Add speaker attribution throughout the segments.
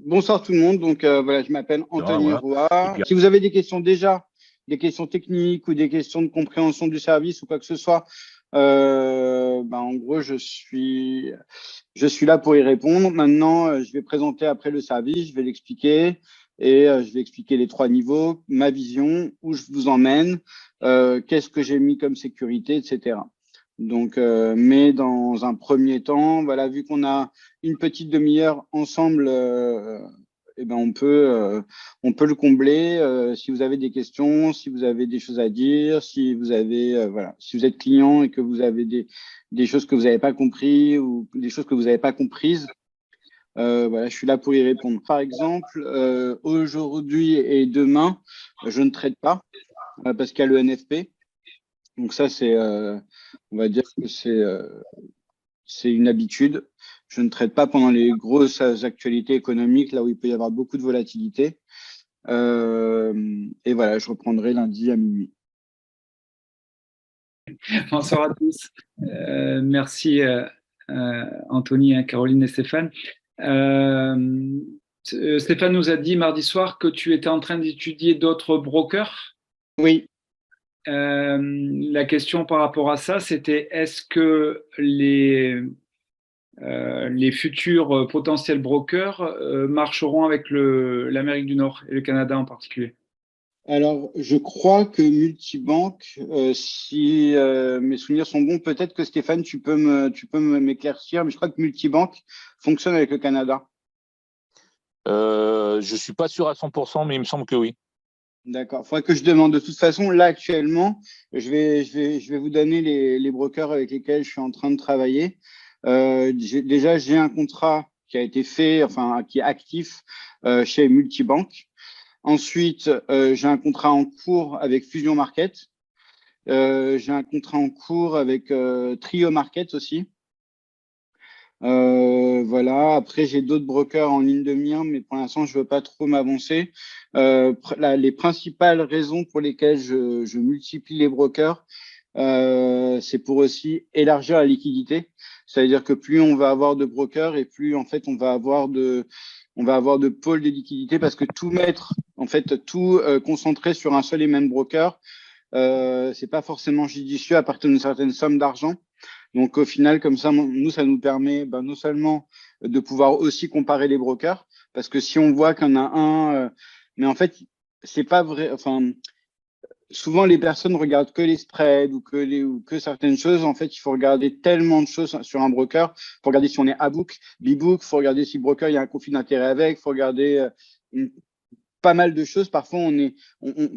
Speaker 1: Bonsoir tout le monde. Donc voilà, je m'appelle
Speaker 2: Non,
Speaker 1: Anthony
Speaker 2: voilà.
Speaker 1: Roy.
Speaker 2: Et puis,
Speaker 1: Si vous avez des questions déjà, des questions techniques ou des questions de compréhension du service ou quoi que ce soit, en gros, je suis là pour y répondre. Maintenant, je vais présenter après le service, je vais l'expliquer et je vais expliquer les trois niveaux, ma vision, où je vous emmène, qu'est-ce que j'ai mis comme sécurité, etc. Donc, mais dans un premier temps, voilà, vu qu'on a une petite demi-heure ensemble, eh ben on peut le combler. Si vous avez des questions, si vous avez des choses à dire, si vous avez, voilà, si vous êtes client et que vous avez des choses que vous n'avez pas compris ou des choses que vous n'avez pas comprises, voilà, je suis là pour y répondre. Par exemple, aujourd'hui et demain, je ne traite pas parce qu'il y a le NFP. Donc ça, on va dire que c'est une habitude. Je ne traite pas pendant les grosses actualités économiques, là où il peut y avoir beaucoup de volatilité. Et voilà, je reprendrai lundi à minuit.
Speaker 3: Bonsoir à tous. Merci Anthony, Caroline et Stéphane. Stéphane nous a dit mardi soir que tu étais en train d'étudier d'autres brokers.
Speaker 1: Oui.
Speaker 3: La question par rapport à ça, c'était est-ce que les futurs potentiels brokers marcheront avec l'Amérique du Nord et le Canada en particulier?
Speaker 1: Alors, je crois que Multibank, si mes souvenirs sont bons, peut-être que Stéphane, tu peux m'éclaircir, mais je crois que Multibank fonctionne avec le Canada.
Speaker 2: je ne suis pas sûr à 100%, mais il me semble que oui.
Speaker 1: D'accord. Il faudrait que je demande. De toute façon, là, actuellement, je vais vous donner les brokers avec lesquels je suis en train de travailler. Déjà, j'ai un contrat qui a été fait, enfin, qui est actif chez Multibank. Ensuite, j'ai un contrat en cours avec Fusion Market. J'ai un contrat en cours avec Trio Market aussi. Voilà. Après, j'ai d'autres brokers en ligne de mire, mais pour l'instant, je veux pas trop m'avancer. Les principales raisons pour lesquelles je multiplie les brokers, c'est pour aussi élargir la liquidité. C'est-à-dire que plus on va avoir de brokers et plus en fait on va avoir de pôles de liquidité parce que tout mettre, en fait, tout concentrer sur un seul et même broker, c'est pas forcément judicieux à partir d'une certaine somme d'argent. Donc au final, comme ça, nous, ça nous permet non seulement de pouvoir aussi comparer les brokers, parce que si on voit qu'il y en a un, mais en fait, c'est pas vrai. Enfin, souvent les personnes regardent que les spreads ou que certaines choses. En fait, il faut regarder tellement de choses sur un broker. Il faut regarder si on est A-book, B-book. Il faut regarder si le broker il y a un conflit d'intérêt avec. Il faut regarder pas mal de choses. Parfois,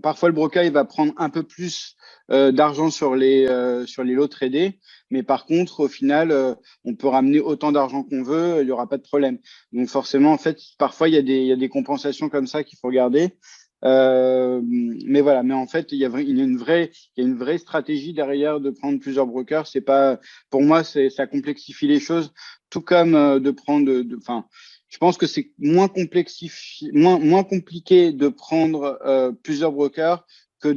Speaker 1: parfois le broker il va prendre un peu plus d'argent sur les lots tradés, mais par contre, au final, on peut ramener autant d'argent qu'on veut, il n'y aura pas de problème. Donc forcément, en fait, parfois il y a des compensations comme ça qu'il faut regarder. Mais voilà, mais en fait, il y a une vraie stratégie derrière de prendre plusieurs brokers. C'est pas, pour moi, ça complexifie les choses, tout comme de prendre, enfin. Je pense que c'est moins compliqué de prendre plusieurs brokers que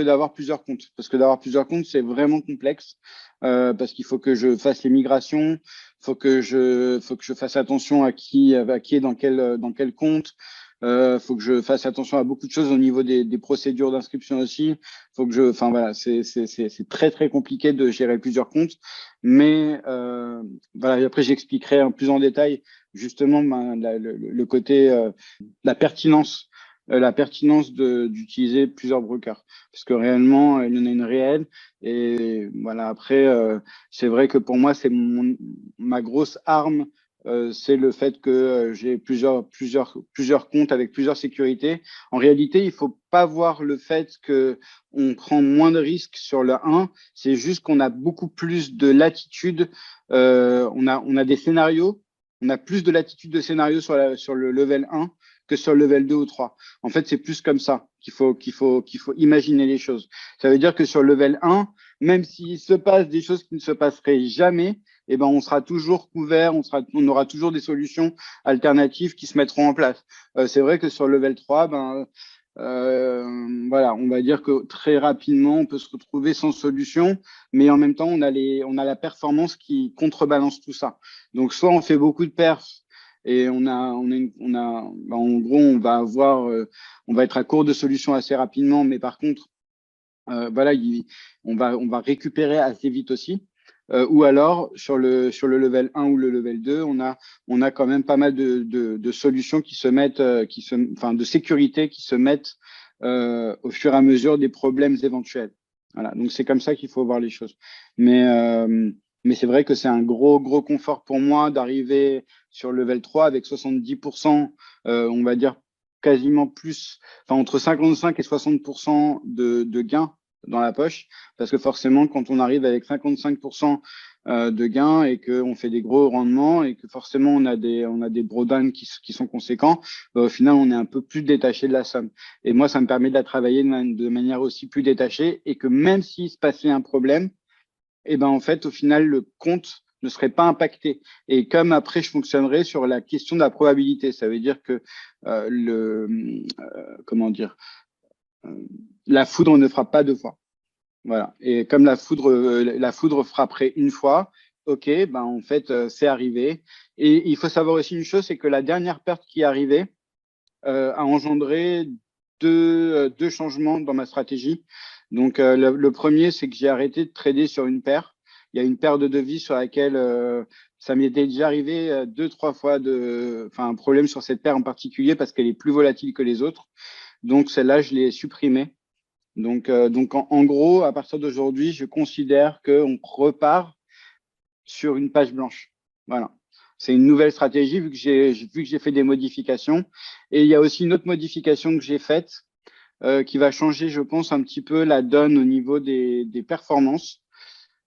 Speaker 1: d'avoir plusieurs comptes. Parce que d'avoir plusieurs comptes, c'est vraiment complexe. Parce qu'il faut que je fasse les migrations, faut que je fasse attention à qui est dans quel compte. Faut que je fasse attention à beaucoup de choses au niveau des procédures d'inscription aussi. Enfin voilà, c'est très très compliqué de gérer plusieurs comptes. Mais voilà, et après j'expliquerai plus en détail justement le côté, la pertinence d'utiliser plusieurs brokers, parce que réellement il y en a une réelle. Et voilà, après c'est vrai que pour moi c'est ma grosse arme. C'est le fait que j'ai plusieurs comptes avec plusieurs sécurités. En réalité, il faut pas voir le fait que on prend moins de risques sur le 1. C'est juste qu'on a beaucoup plus de latitude. On a des scénarios. On a plus de latitude de scénario sur le level 1 que sur le level 2 ou 3. En fait, c'est plus comme ça qu'il faut imaginer les choses. Ça veut dire que sur le level 1, même s'il se passe des choses qui ne se passeraient jamais, eh ben, on sera toujours couvert, on aura toujours des solutions alternatives qui se mettront en place. C'est vrai que sur le level 3, voilà, on va dire que très rapidement, on peut se retrouver sans solution, mais en même temps, on a la performance qui contrebalance tout ça. Donc, soit on fait beaucoup de perfs et en gros, on va être à court de solutions assez rapidement, mais par contre, voilà, on va récupérer assez vite aussi. Ou alors, sur le level 1 ou le level 2, on a quand même pas mal de solutions qui se mettent, enfin, de sécurité qui se mettent au fur et à mesure des problèmes éventuels. Voilà, donc c'est comme ça qu'il faut voir les choses. Mais c'est vrai que c'est un gros confort pour moi d'arriver sur le level 3 avec 70%, on va dire quasiment plus, enfin entre 55 et 60% de gains dans la poche, parce que forcément, quand on arrive avec 55% de gains et qu'on fait des gros rendements et que forcément on a des drawdowns qui sont conséquents, au final, on est un peu plus détaché de la somme. Et moi, ça me permet de la travailler de manière aussi plus détachée et que même s'il se passait un problème, et ben en fait, au final, le compte ne serait pas impacté. Et comme après, je fonctionnerai sur la question de la probabilité, ça veut dire que comment dire, la foudre ne frappe pas deux fois. Voilà. Et comme la foudre frapperait une fois, ok, ben en fait, c'est arrivé. Et il faut savoir aussi une chose, c'est que la dernière perte qui est arrivée a engendré deux changements dans ma stratégie. Donc, le premier, c'est que j'ai arrêté de trader sur une paire. Il y a une paire de devises sur laquelle ça m'était déjà arrivé deux, trois fois un problème sur cette paire en particulier parce qu'elle est plus volatile que les autres. Donc, celle-là, je l'ai supprimée. Donc en gros, à partir d'aujourd'hui, je considère qu'on repart sur une page blanche. Voilà. C'est une nouvelle stratégie vu que j'ai fait des modifications. Et il y a aussi une autre modification que j'ai faite qui va changer, je pense, un petit peu la donne au niveau des performances.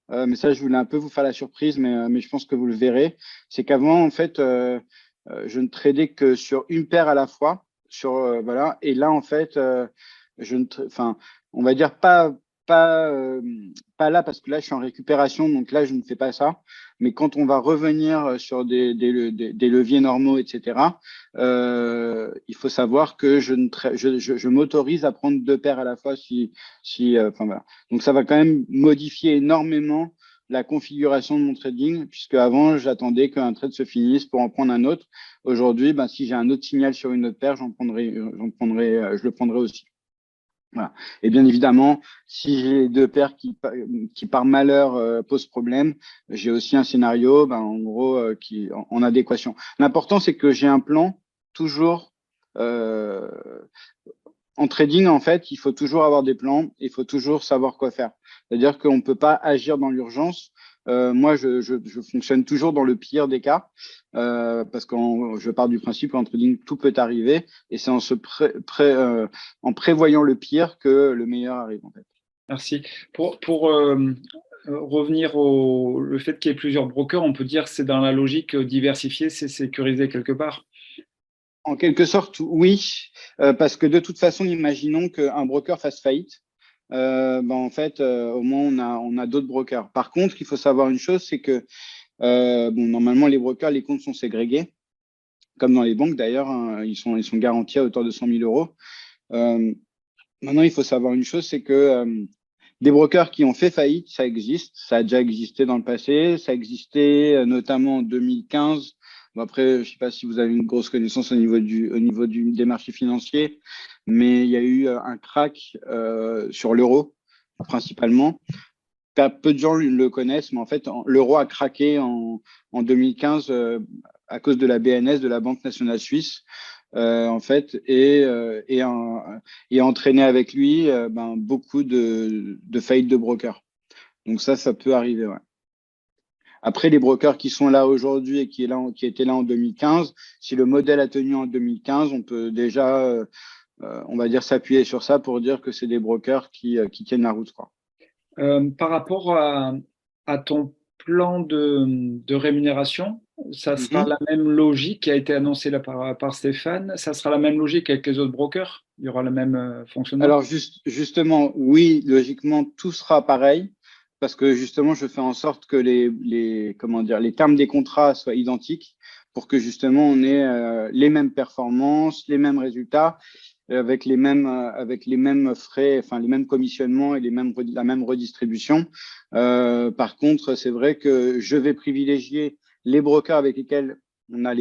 Speaker 1: Mais ça, je voulais un peu vous faire la surprise, mais je pense que vous le verrez. C'est qu'avant, en fait, je ne tradais que sur une paire à la fois. Voilà. Et là, en fait, enfin, on va dire pas là parce que là, je suis en récupération, donc là, je ne fais pas ça. Mais quand on va revenir sur des leviers normaux, etc., il faut savoir que je m'autorise à prendre deux paires à la fois enfin voilà. Donc, ça va quand même modifier énormément la configuration de mon trading, puisque avant, j'attendais qu'un trade se finisse pour en prendre un autre. Aujourd'hui, ben, si j'ai un autre signal sur une autre paire, je le prendrai aussi. Voilà. Et bien évidemment, si j'ai deux paires qui par malheur posent problème, j'ai aussi un scénario, ben, en gros, qui en adéquation. L'important, c'est que j'ai un plan toujours. Euh, En trading, en fait, il faut toujours avoir des plans, il faut toujours savoir quoi faire. C'est-à-dire qu'on ne peut pas agir dans l'urgence. Moi, je fonctionne toujours dans le pire des cas, parce que je pars du principe qu'en trading, tout peut arriver, et c'est en prévoyant le pire que le meilleur arrive, en fait.
Speaker 3: Merci. Pour revenir le fait qu'il y ait plusieurs brokers, on peut dire que c'est dans la logique diversifiée, c'est sécurisé quelque part.
Speaker 1: En quelque sorte, oui, parce que de toute façon, imaginons qu'un broker fasse faillite. Ben, en fait, au moins, on a d'autres brokers. Par contre, il faut savoir une chose, c'est que normalement, les brokers, les comptes sont ségrégés, comme dans les banques d'ailleurs, hein, ils sont garantis à hauteur de 100 000 euros. Maintenant, il faut savoir une chose, c'est que des brokers qui ont fait faillite, ça existe, ça a déjà existé dans le passé, ça existait notamment en 2015. Bon, après, je ne sais pas si vous avez une grosse connaissance au niveau des marchés financiers, mais il y a eu un crack sur l'euro principalement. Peu de gens le connaissent, mais en fait, l'euro a craqué en 2015 à cause de la BNS, de la Banque nationale suisse, en fait, et entraîné avec lui ben, beaucoup de faillites de brokers. Donc ça peut arriver, ouais. Après, les brokers qui sont là aujourd'hui et qui étaient là en 2015, si le modèle a tenu en 2015, on peut déjà, on va dire, s'appuyer sur ça pour dire que c'est des brokers qui tiennent la route, quoi.
Speaker 3: Par rapport à ton plan de rémunération, ça sera la même logique qui a été annoncée là par Stéphane, ça sera la même logique avec les autres brokers? Il y aura le même fonctionnement?
Speaker 1: Alors justement, oui, logiquement, tout sera pareil parce que justement, je fais en sorte que comment dire, les termes des contrats soient identiques pour que justement on ait les mêmes performances, les mêmes résultats avec les mêmes frais, enfin les mêmes commissionnements et la même redistribution. Par contre, c'est vrai que je vais privilégier les brokers avec lesquels on a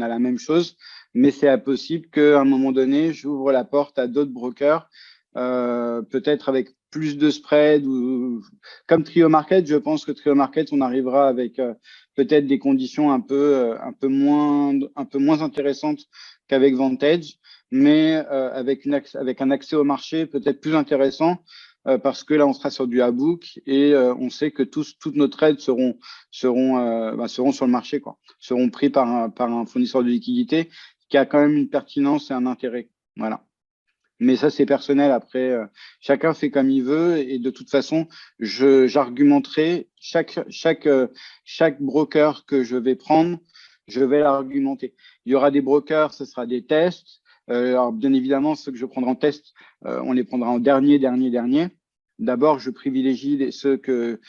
Speaker 1: la même chose, mais c'est impossible qu'à un moment donné, j'ouvre la porte à d'autres brokers, peut-être avec plus de spread ou comme Trio Market. Je pense que Trio Market, on arrivera avec peut-être des conditions un peu moins intéressantes qu'avec Vantage, mais avec un accès au marché peut-être plus intéressant. Parce que là, on sera sur du A-book et on sait que toutes nos trades seront sur le marché, quoi, seront pris par un fournisseur de liquidité qui a quand même une pertinence et un intérêt. Voilà. Mais ça, c'est personnel. Après, chacun fait comme il veut. Et de toute façon, j'argumenterai chaque broker que je vais prendre, je vais l'argumenter. Il y aura des brokers, ce sera des tests. Alors, bien évidemment, ceux que je prendrai en test, on les prendra en dernier. D'abord, je privilégie ceux que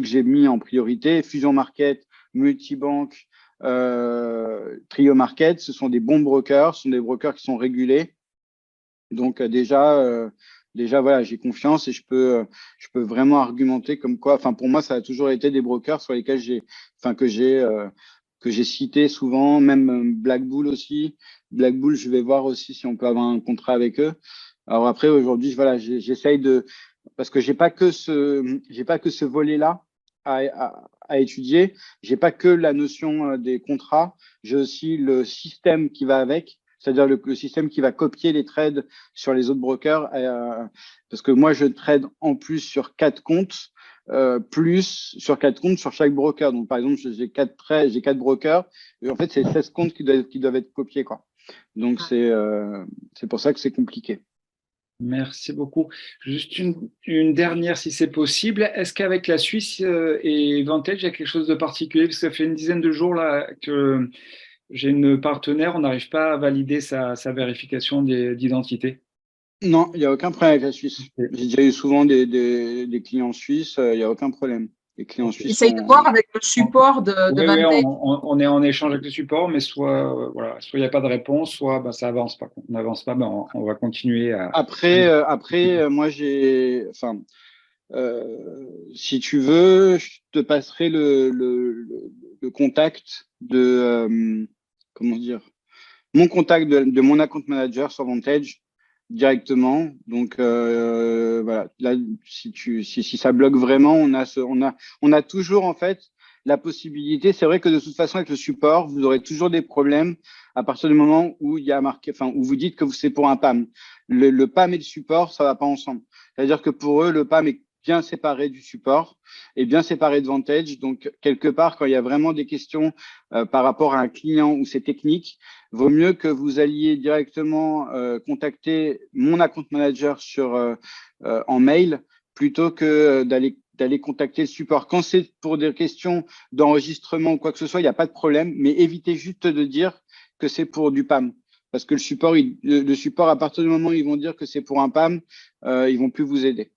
Speaker 1: j'ai mis en priorité. Fusion Market, Multibank, Trio Market, ce sont des bons brokers, ce sont des brokers qui sont régulés. Donc déjà voilà, j'ai confiance et je peux vraiment argumenter comme quoi. Enfin, pour moi, ça a toujours été des brokers sur lesquels que j'ai cité souvent, même Black Bull aussi. Black Bull, je vais voir aussi si on peut avoir un contrat avec eux. Alors après, aujourd'hui, voilà, j'essaye parce que j'ai pas que ce volet-là à étudier. J'ai pas que la notion des contrats. J'ai aussi le système qui va avec. C'est-à-dire le système qui va copier les trades sur les autres brokers. Parce que moi, je trade en plus sur 4 comptes, plus sur 4 comptes sur chaque broker. Donc, par exemple, j'ai 4 brokers. Et en fait, c'est 16 comptes qui doivent être copiés, quoi. Donc, c'est pour ça que c'est compliqué.
Speaker 3: Merci beaucoup. Juste une dernière, si c'est possible. Est-ce qu'avec la Suisse et Vantage, il y a quelque chose de particulier? Parce que ça fait une dizaine de jours là que j'ai une partenaire, on n'arrive pas à valider sa vérification d'identité.
Speaker 1: Non, il n'y a aucun problème avec la Suisse.
Speaker 3: Ok.
Speaker 1: J'ai déjà eu souvent des clients suisses, il n'y a aucun problème. Les clients suisses
Speaker 4: Essaye de voir avec le support de
Speaker 3: Oui,
Speaker 4: Vantage.
Speaker 3: on est en échange avec le support, mais soit il n'y a pas de réponse, soit ça avance pas. On n'avance pas, on va continuer à.
Speaker 1: Après, moi si tu veux, je te passerai le contact comment dire, mon contact de mon account manager sur Vantage directement. Donc voilà, là, si ça bloque vraiment, on a toujours en fait la possibilité. C'est vrai que de toute façon, avec le support, vous aurez toujours des problèmes à partir du moment où il y a marqué, où vous dites que c'est pour un PAM. Le PAM et le support, ça va pas ensemble. C'est-à-dire que pour eux, le PAM est bien séparé du support et bien séparé de Vantage. Donc, quelque part, quand il y a vraiment des questions par rapport à un client où c'est technique, vaut mieux que vous alliez directement contacter mon account manager en mail plutôt que d'aller contacter le support. Quand c'est pour des questions d'enregistrement ou quoi que ce soit, il n'y a pas de problème, mais évitez juste de dire que c'est pour du PAM. Parce que le support, à partir du moment où ils vont dire que c'est pour un PAM, ils vont plus vous aider.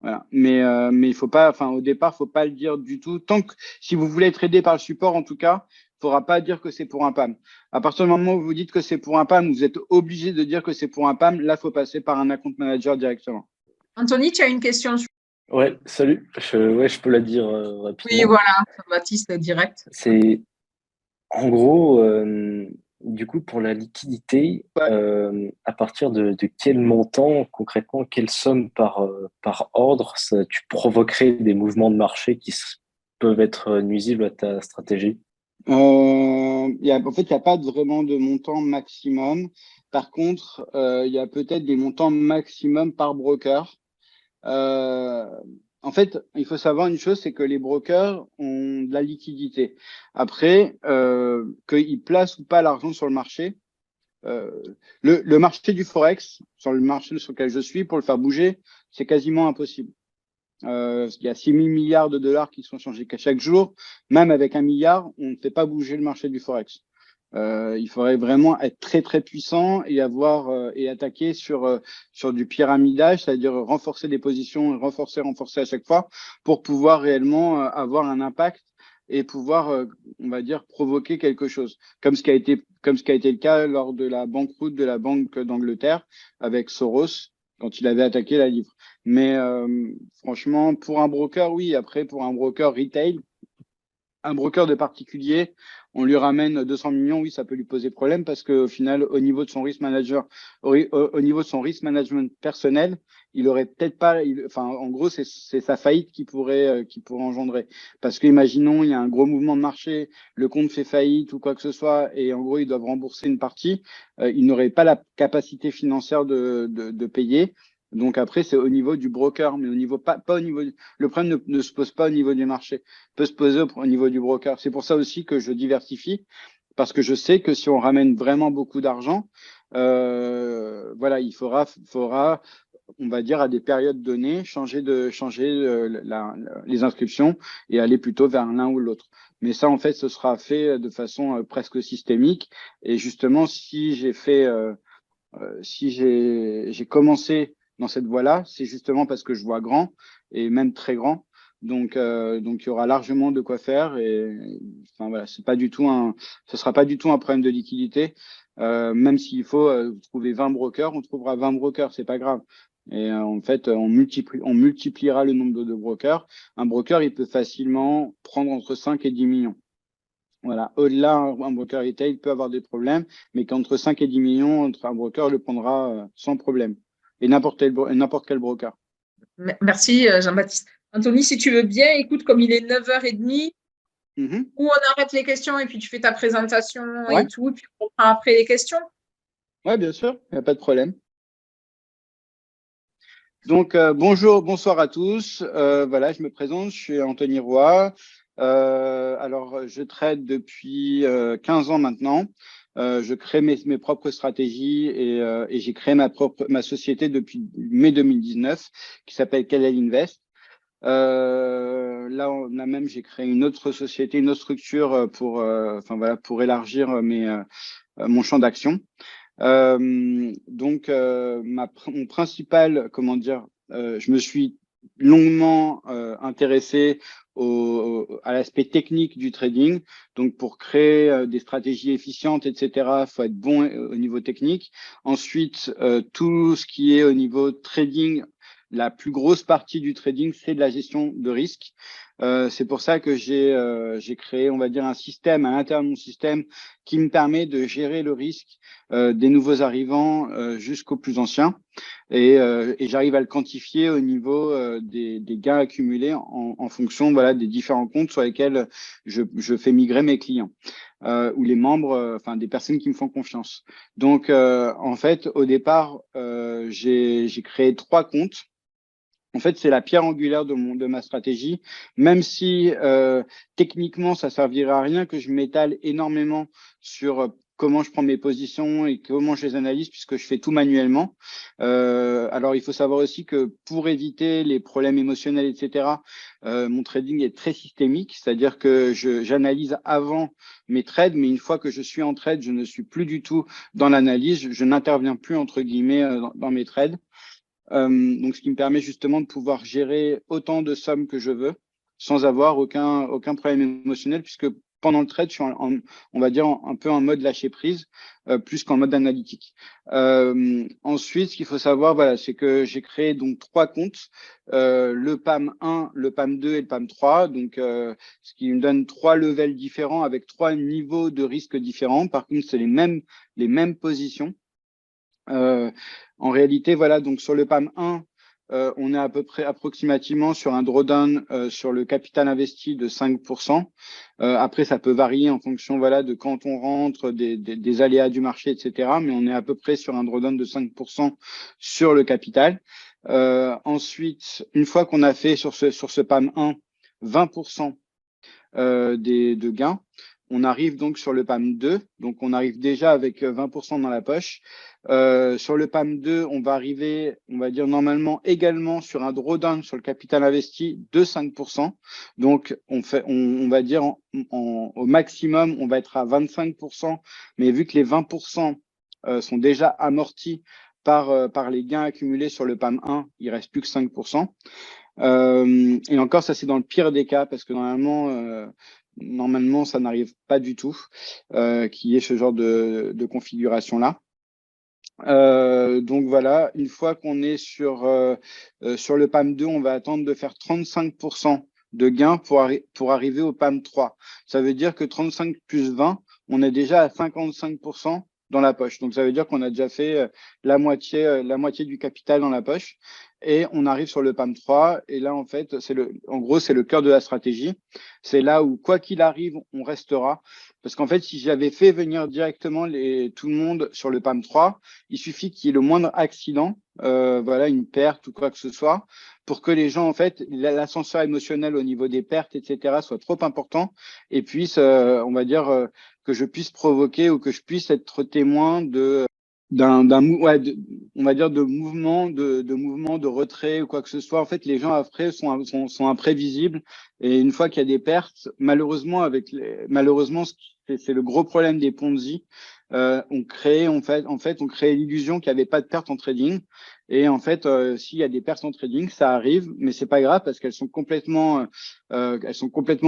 Speaker 1: Voilà. Mais il faut pas, au départ, faut pas le dire du tout. Si vous voulez être aidé par le support, en tout cas, il faudra pas dire que c'est pour un PAM. À partir du moment où vous dites que c'est pour un PAM, vous êtes obligé de dire que c'est pour un PAM. Là, faut passer par un account manager directement.
Speaker 4: Anthony, tu as une question?
Speaker 5: Ouais, salut. Je peux la dire rapidement.
Speaker 4: Oui, voilà, Baptiste, direct.
Speaker 5: C'est en gros, du coup, pour la liquidité,
Speaker 1: Ouais.
Speaker 5: à partir de quel montant, concrètement, quelle somme par ordre, tu provoquerais des mouvements de marché qui peuvent être nuisibles à ta stratégie?
Speaker 1: En fait, il n'y a pas vraiment de montant maximum. Par contre, il y a peut-être des montants maximum par broker. En fait, il faut savoir une chose, c'est que les brokers ont de la liquidité. Après, qu'ils placent ou pas l'argent sur le marché, le marché du Forex, sur le marché sur lequel je suis, pour le faire bouger, c'est quasiment impossible. Il y a 6 000 milliards de dollars qui sont changés chaque jour. Même avec 1 milliard, on ne fait pas bouger le marché du Forex. Il faudrait vraiment être très très puissant et et attaquer sur du pyramidage, c'est-à-dire renforcer des positions, renforcer à chaque fois pour pouvoir réellement avoir un impact et pouvoir, on va dire, provoquer quelque chose, comme ce qui a été le cas lors de la banqueroute de la Banque d'Angleterre avec Soros quand il avait attaqué la livre. Mais franchement, pour un broker, oui. Après, pour un broker retail, un broker de particulier, on lui ramène 200 millions, oui, ça peut lui poser problème parce qu'au final, au niveau de son risk manager, au niveau de son risk management personnel, il aurait peut-être pas, enfin, en gros, c'est sa faillite qui pourrait engendrer. Parce que, imaginons, il y a un gros mouvement de marché, le compte fait faillite ou quoi que ce soit, et en gros, ils doivent rembourser une partie, ils n'auraient pas la capacité financière de payer. Donc après, c'est au niveau du broker, mais au niveau pas au niveau le problème ne se pose pas au niveau du marché, peut se poser au niveau du broker. C'est pour ça aussi que je diversifie, parce que je sais que si on ramène vraiment beaucoup d'argent, voilà, il faudra, on va dire, à des périodes données, changer les inscriptions et aller plutôt vers l'un ou l'autre. Mais ça, en fait, ce sera fait de façon presque systémique. Et justement, si j'ai commencé dans cette voie-là, c'est justement parce que je vois grand et même très grand. Donc il y aura largement de quoi faire et enfin voilà, ce sera pas du tout un problème de liquidité. Même s'il faut trouver 20 brokers, on trouvera 20 brokers, c'est pas grave. Et en fait, on multipliera le nombre de brokers. Un broker, il peut facilement prendre entre 5 et 10 millions. Voilà. Au-delà, un broker retail peut avoir des problèmes, mais qu'entre 5 et 10 millions, un broker le prendra sans problème. Et n'importe quel broker.
Speaker 4: Merci, Jean-Baptiste. Anthony, si tu veux bien, écoute, comme il est 9h30, où on arrête les questions et puis tu fais ta présentation et tout, et puis on prend après les questions.
Speaker 1: Oui, bien sûr, il n'y a pas de problème. Donc, bonsoir à tous. Voilà, je me présente, je suis Anthony Roy. Alors, je trade depuis 15 ans maintenant. Je crée mes propres stratégies et j'ai créé ma société depuis mai 2019 qui s'appelle Kalel Invest. Là, j'ai créé une autre société, une autre structure pour élargir mon champ d'action. Mon principal, je me suis longuement intéressé à l'aspect technique du trading. Donc, pour créer des stratégies efficientes, etc., il faut être bon au niveau technique. Ensuite, tout ce qui est au niveau trading, la plus grosse partie du trading, c'est de la gestion de risque. C'est pour ça que j'ai créé, on va dire, un système à l'intérieur de mon système qui me permet de gérer le risque des nouveaux arrivants jusqu'aux plus anciens. Et j'arrive à le quantifier au niveau des gains accumulés en fonction des différents comptes sur lesquels je fais migrer mes clients ou les membres, des personnes qui me font confiance. Donc, en fait, au départ, j'ai créé 3 comptes. En fait, c'est la pierre angulaire de ma stratégie, même si techniquement, ça servirait à rien que je m'étale énormément sur comment je prends mes positions et comment je les analyse, puisque je fais tout manuellement. Alors, il faut savoir aussi que pour éviter les problèmes émotionnels, etc., mon trading est très systémique, c'est-à-dire que j'analyse avant mes trades, mais une fois que je suis en trade, je ne suis plus du tout dans l'analyse, je n'interviens plus, entre guillemets, dans mes trades. Donc, ce qui me permet justement de pouvoir gérer autant de sommes que je veux sans avoir aucun problème émotionnel, puisque pendant le trade, je suis on va dire un peu en mode lâcher prise, plus qu'en mode analytique. Ensuite, ce qu'il faut savoir, voilà, c'est que j'ai créé donc 3 comptes, le PAM 1, le PAM 2 et le PAM 3, donc ce qui me donne 3 levels différents avec 3 niveaux de risque différents. Par contre, c'est les mêmes positions. En réalité, voilà, donc sur le PAM 1, on est à peu près approximativement sur un drawdown sur le capital investi de 5%. Après, ça peut varier en fonction de quand on rentre, des aléas du marché, etc. Mais on est à peu près sur un drawdown de 5% sur le capital. Ensuite, une fois qu'on a fait sur ce PAM 1 20% de gains, on arrive donc sur le PAM 2, donc on arrive déjà avec 20% dans la poche. Sur le PAM 2, on va arriver, on va dire normalement également sur un drawdown sur le capital investi de 5%. Donc on va dire au maximum, on va être à 25%, mais vu que les 20% sont déjà amortis par les gains accumulés sur le PAM 1, il reste plus que 5%. Et encore, ça c'est dans le pire des cas, parce que normalement, ça n'arrive pas du tout qu'il y ait ce genre de configuration-là. Donc voilà, une fois qu'on est sur le PAM 2, on va attendre de faire 35% de gains pour arriver au PAM 3. Ça veut dire que 35 plus 20, on est déjà à 55% dans la poche. Donc, ça veut dire qu'on a déjà fait la moitié du capital dans la poche et on arrive sur le PAM 3. Et là, en fait, en gros, c'est le cœur de la stratégie. C'est là où, quoi qu'il arrive, on restera. Parce qu'en fait, si j'avais fait venir directement tout le monde sur le PAM 3, il suffit qu'il y ait le moindre accident, voilà, une perte ou quoi que ce soit, pour que les gens, en fait, l'ascenseur émotionnel au niveau des pertes, etc., soit trop important et puisse, on va dire, que je puisse provoquer ou que je puisse être témoin on va dire de mouvement de retrait ou quoi que ce soit. En fait, les gens après sont imprévisibles et une fois qu'il y a des pertes, malheureusement c'est le gros problème des Ponzi. On crée l'illusion qu'il n'y avait pas de pertes en trading et en fait s'il y a des pertes en trading, ça arrive, mais c'est pas grave parce qu'elles sont complètement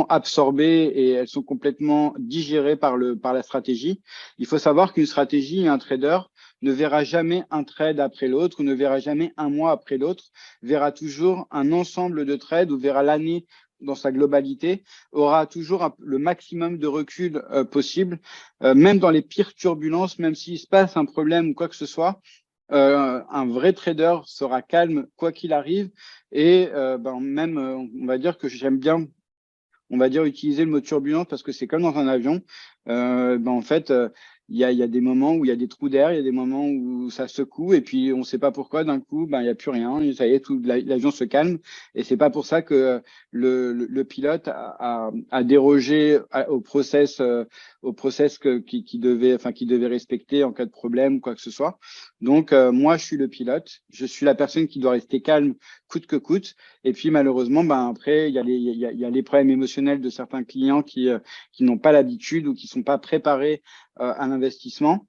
Speaker 1: absorbées et elles sont complètement digérées par la stratégie. Il faut savoir qu'une stratégie et un trader ne verra jamais un trade après l'autre, ou ne verra jamais un mois après l'autre, verra toujours un ensemble de trades ou verra l'année dans sa globalité, aura toujours le maximum de recul possible, même dans les pires turbulences, même s'il se passe un problème ou quoi que ce soit. Un vrai trader sera calme quoi qu'il arrive et on va dire que j'aime bien utiliser le mot turbulence parce que c'est comme dans un avion. En fait, il y a des moments où il y a des trous d'air, il y a des moments où ça secoue et puis on ne sait pas pourquoi d'un coup, il n'y a plus rien. Et ça y est, l'avion se calme. Et c'est pas pour ça que le pilote a dérogé au process qui devait respecter en cas de problème ou quoi que ce soit. Donc moi, je suis le pilote, je suis la personne qui doit rester calme coûte que coûte. Et puis malheureusement, après, il y a les problèmes émotionnels de certains clients qui n'ont pas l'habitude ou qui sont pas préparés à l'investissement.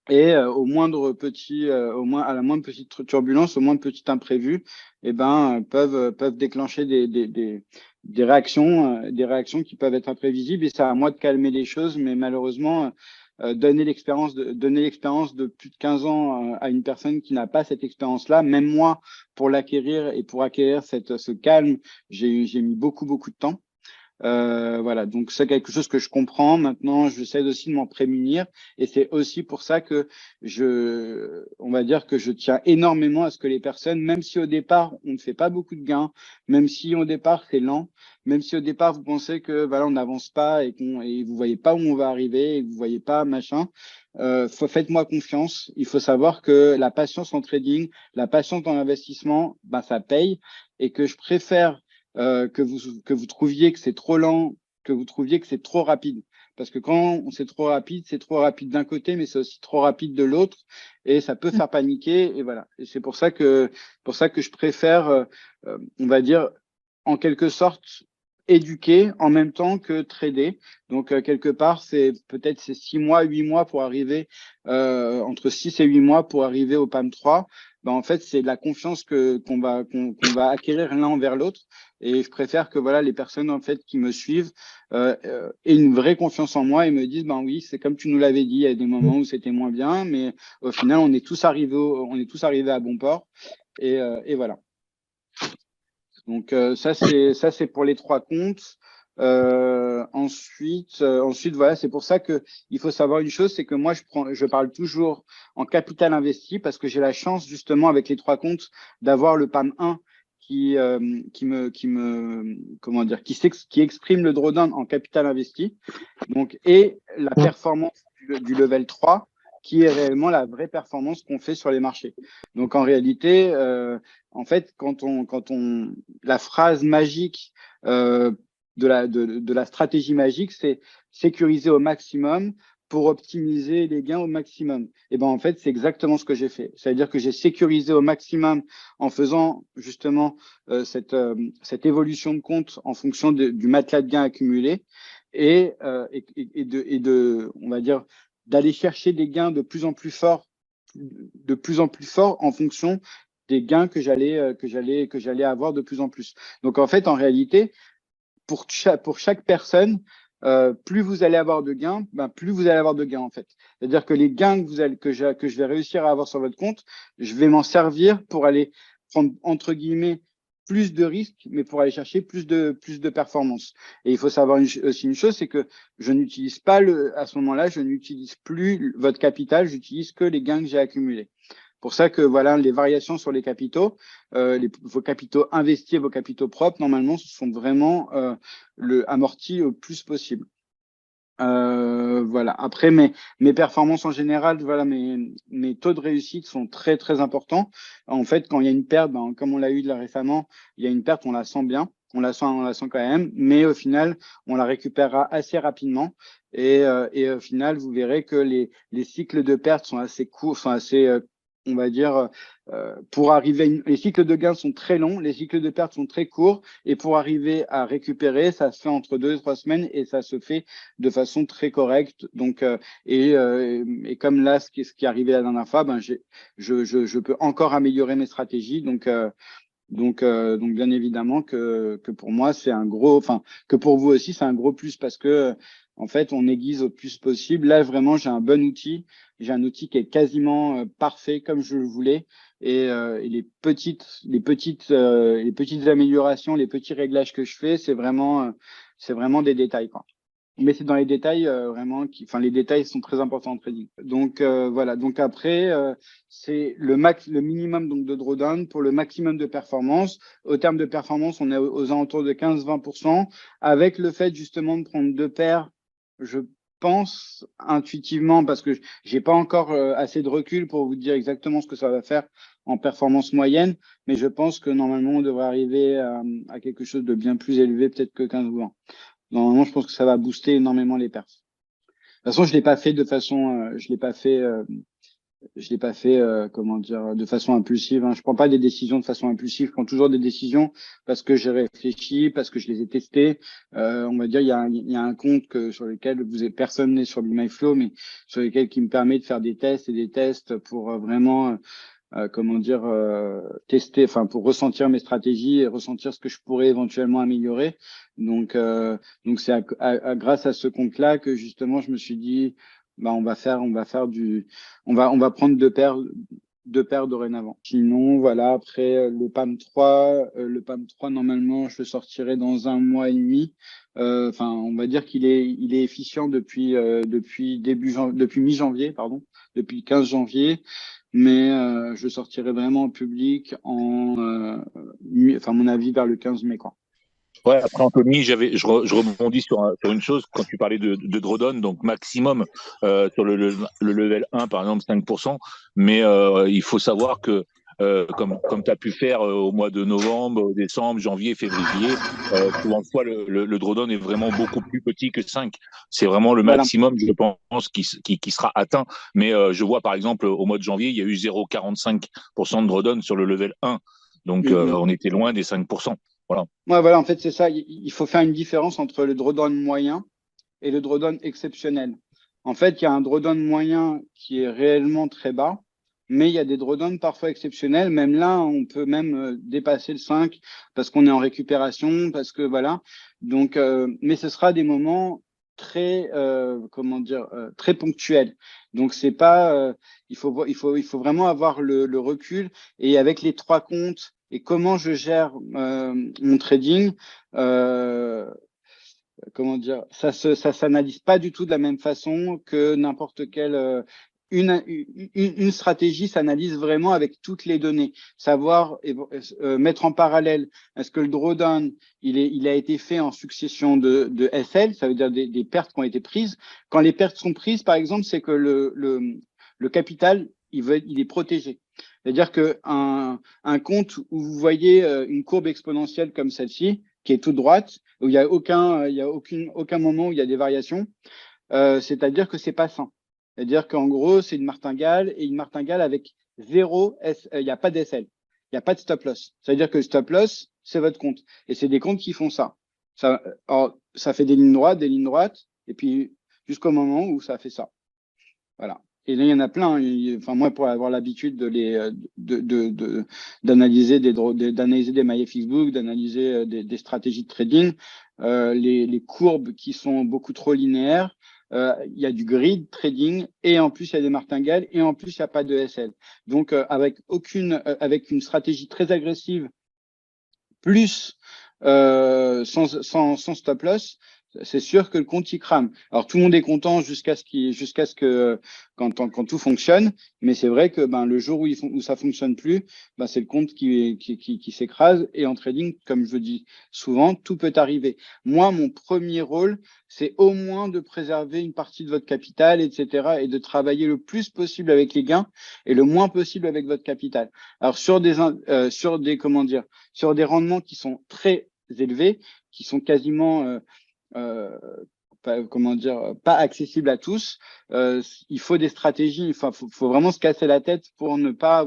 Speaker 1: Et à la moindre petite turbulence, au moindre petit imprévu, peuvent déclencher des réactions qui peuvent être imprévisibles. Et c'est à moi de calmer les choses, mais malheureusement, donner l'expérience de plus de 15 ans à une personne qui n'a pas cette expérience-là, même moi, pour l'acquérir et pour acquérir ce calme, j'ai mis beaucoup de temps. Voilà, donc c'est quelque chose que je comprends. Maintenant, j'essaie aussi de m'en prémunir et c'est aussi pour ça que on va dire que je tiens énormément à ce que les personnes, même si au départ on ne fait pas beaucoup de gains, même si au départ c'est lent, même si au départ vous pensez que voilà on n'avance pas et vous voyez pas où on va arriver et vous voyez pas machin, faites-moi confiance. Il faut savoir que la patience en trading, la patience dans l'investissement, ça paye et que je préfère que vous trouviez que c'est trop lent, que vous trouviez que c'est trop rapide. Parce que quand c'est trop rapide d'un côté, mais c'est aussi trop rapide de l'autre, et ça peut faire paniquer. Et voilà. Et c'est pour ça que je préfère, on va dire, en quelque sorte, éduquer en même temps que trader. Donc, quelque part, c'est 6 mois, 8 mois pour arriver, entre 6 et 8 mois pour arriver au PAM 3. En fait, c'est de la confiance qu'on va acquérir l'un envers l'autre. Et je préfère que voilà les personnes en fait qui me suivent aient une vraie confiance en moi et me disent oui, c'est comme tu nous l'avais dit, il y a des moments où c'était moins bien, mais au final on est tous arrivés à bon port et voilà. Donc ça c'est pour les 3 comptes. Ensuite voilà, c'est pour ça que il faut savoir une chose, c'est que moi je parle toujours en capital investi parce que j'ai la chance justement avec les 3 comptes d'avoir le PAM 1 qui exprime le drawdown en capital investi, donc et la performance du level 3 qui est réellement la vraie performance qu'on fait sur les marchés. Donc en réalité, en fait, la phrase magique de la stratégie magique, c'est sécuriser au maximum pour optimiser les gains au maximum. Et en fait, c'est exactement ce que j'ai fait. C'est-à-dire que j'ai sécurisé au maximum en faisant justement cette évolution de compte en fonction du matelas de gains accumulé et on va dire, d'aller chercher des gains de plus en plus forts en fonction des gains que j'allais avoir de plus en plus. Donc en fait, en réalité, pour chaque personne, plus vous allez avoir de gains, plus vous allez avoir de gains en fait. C'est-à-dire que les gains que je vais réussir à avoir sur votre compte, je vais m'en servir pour aller prendre entre guillemets plus de risques, mais pour aller chercher plus de performance. Et il faut savoir aussi une chose, c'est que je n'utilise pas à ce moment-là, je n'utilise plus votre capital, j'utilise que les gains que j'ai accumulés. Pour ça que voilà, les variations sur les capitaux, vos capitaux investis et vos capitaux propres, normalement, ce sont vraiment amortis au plus possible. Voilà. Après, mes performances en général, voilà, mes taux de réussite sont très très importants. En fait, quand il y a une perte, comme on l'a eu là récemment, il y a une perte, on la sent bien, on la sent quand même, mais au final, on la récupérera assez rapidement. Et au final, vous verrez que les cycles de perte sont assez courts, sont assez on va dire, pour arriver, les cycles de gains sont très longs, les cycles de perte sont très courts, et pour arriver à récupérer, ça se fait entre 2 et 3 semaines, et ça se fait de façon très correcte. Donc, et comme là, ce qui est arrivé la dernière fois, je peux encore améliorer mes stratégies. Donc, bien évidemment que pour moi, c'est un gros, enfin, que pour vous aussi, c'est un gros plus parce que, en fait, on aiguise au plus possible. Là, vraiment, j'ai un bon outil. J'ai un outil qui est quasiment parfait comme je le voulais. Et les petites améliorations, les petits réglages que je fais, c'est vraiment des détails, quoi. Mais c'est dans les détails vraiment les détails sont très importants en trading. Donc voilà. Donc après, c'est le minimum donc de drawdown pour le maximum de performance. Au terme de performance, on est aux alentours de 15-20%. Avec le fait justement de prendre 2 paires, je pense intuitivement, parce que j'ai pas encore assez de recul pour vous dire exactement ce que ça va faire en performance moyenne, mais je pense que normalement on devrait arriver à quelque chose de bien plus élevé, peut-être que 15 ou 20. Normalement, je pense que ça va booster énormément les perfs. De toute façon, je l'ai pas fait de façon, comment dire, de façon impulsive. Je prends pas des décisions de façon impulsive. Je prends toujours des décisions parce que j'ai réfléchi, parce que je les ai testées. On va dire, il y a un compte sur lequel personne n'est sur BeMyFlow, mais sur lequel qui me permet de faire des tests et des tests pour vraiment tester, pour ressentir mes stratégies et ressentir ce que je pourrais éventuellement améliorer. Donc c'est grâce à ce compte-là que justement je me suis dit, on va prendre 2 paires dorénavant. Sinon, voilà, après le PAM 3, normalement, je le sortirai dans 1 mois et demi. On va dire qu'il est efficient depuis mi-janvier, pardon, depuis le 15 janvier. Mais je sortirai vraiment en public à mon avis, vers le 15 mai, quoi.
Speaker 2: Ouais, après Anthony, je rebondis sur une chose quand tu parlais de drawdown, donc maximum sur le level 1 par exemple 5%, mais il faut savoir que comme tu as pu faire au mois de novembre, décembre, janvier, février, souvent fois le drawdown est vraiment beaucoup plus petit que 5. C'est vraiment le maximum, je pense, qui sera atteint. Mais je vois par exemple au mois de janvier, il y a eu 0,45% de drawdown sur le level 1. Donc on était loin des 5%. Voilà.
Speaker 1: Ouais, voilà, en fait, c'est ça. Il faut faire une différence entre le drawdown moyen et le drawdown exceptionnel. En fait, il y a un drawdown moyen qui est réellement très bas, mais il y a des drawdowns parfois exceptionnels. Même là, on peut même dépasser le 5 parce qu'on est en récupération, parce que voilà. Donc, mais ce sera des moments très, très ponctuels. Donc, c'est pas, il faut vraiment avoir le recul. Et avec les 3 comptes et comment je gère mon trading, ça s'analyse pas du tout de la même façon que n'importe quelle une stratégie s'analyse vraiment avec toutes les données, savoir mettre en parallèle est-ce que le drawdown il a été fait en succession de SL, ça veut dire des pertes qui ont été prises. Quand les pertes sont prises, par exemple, c'est que le capital il est protégé. C'est-à-dire que un compte où vous voyez une courbe exponentielle comme celle-ci, qui est toute droite, où il y a aucun moment où il y a des variations, c'est-à-dire que c'est pas sain. C'est-à-dire qu'en gros, c'est une martingale et une martingale avec zéro il n'y a pas d'SL, il n'y a pas de stop loss. C'est-à-dire que le stop loss, c'est votre compte. Et c'est des comptes qui font ça. Ça fait des lignes droites, et puis jusqu'au moment où ça fait ça. Voilà. Et là, il y en a plein. Moi, pour avoir l'habitude d'analyser des mailles Facebook, d'analyser des stratégies de trading, les courbes qui sont beaucoup trop linéaires, il y a du grid trading et en plus il y a des martingales et en plus il n'y a pas de SL. Donc avec une stratégie très agressive plus sans stop loss, c'est sûr que le compte il crame. Alors tout le monde est content jusqu'à ce que quand tout fonctionne, mais c'est vrai que le jour où ça fonctionne plus, c'est le compte qui s'écrase. Et en trading, comme je dis souvent, tout peut arriver. Moi, mon premier rôle, c'est au moins de préserver une partie de votre capital, etc., et de travailler le plus possible avec les gains et le moins possible avec votre capital. Alors sur des rendements qui sont très élevés, qui sont quasiment pas accessible à tous. Il faut des stratégies. Enfin, faut vraiment se casser la tête pour ne pas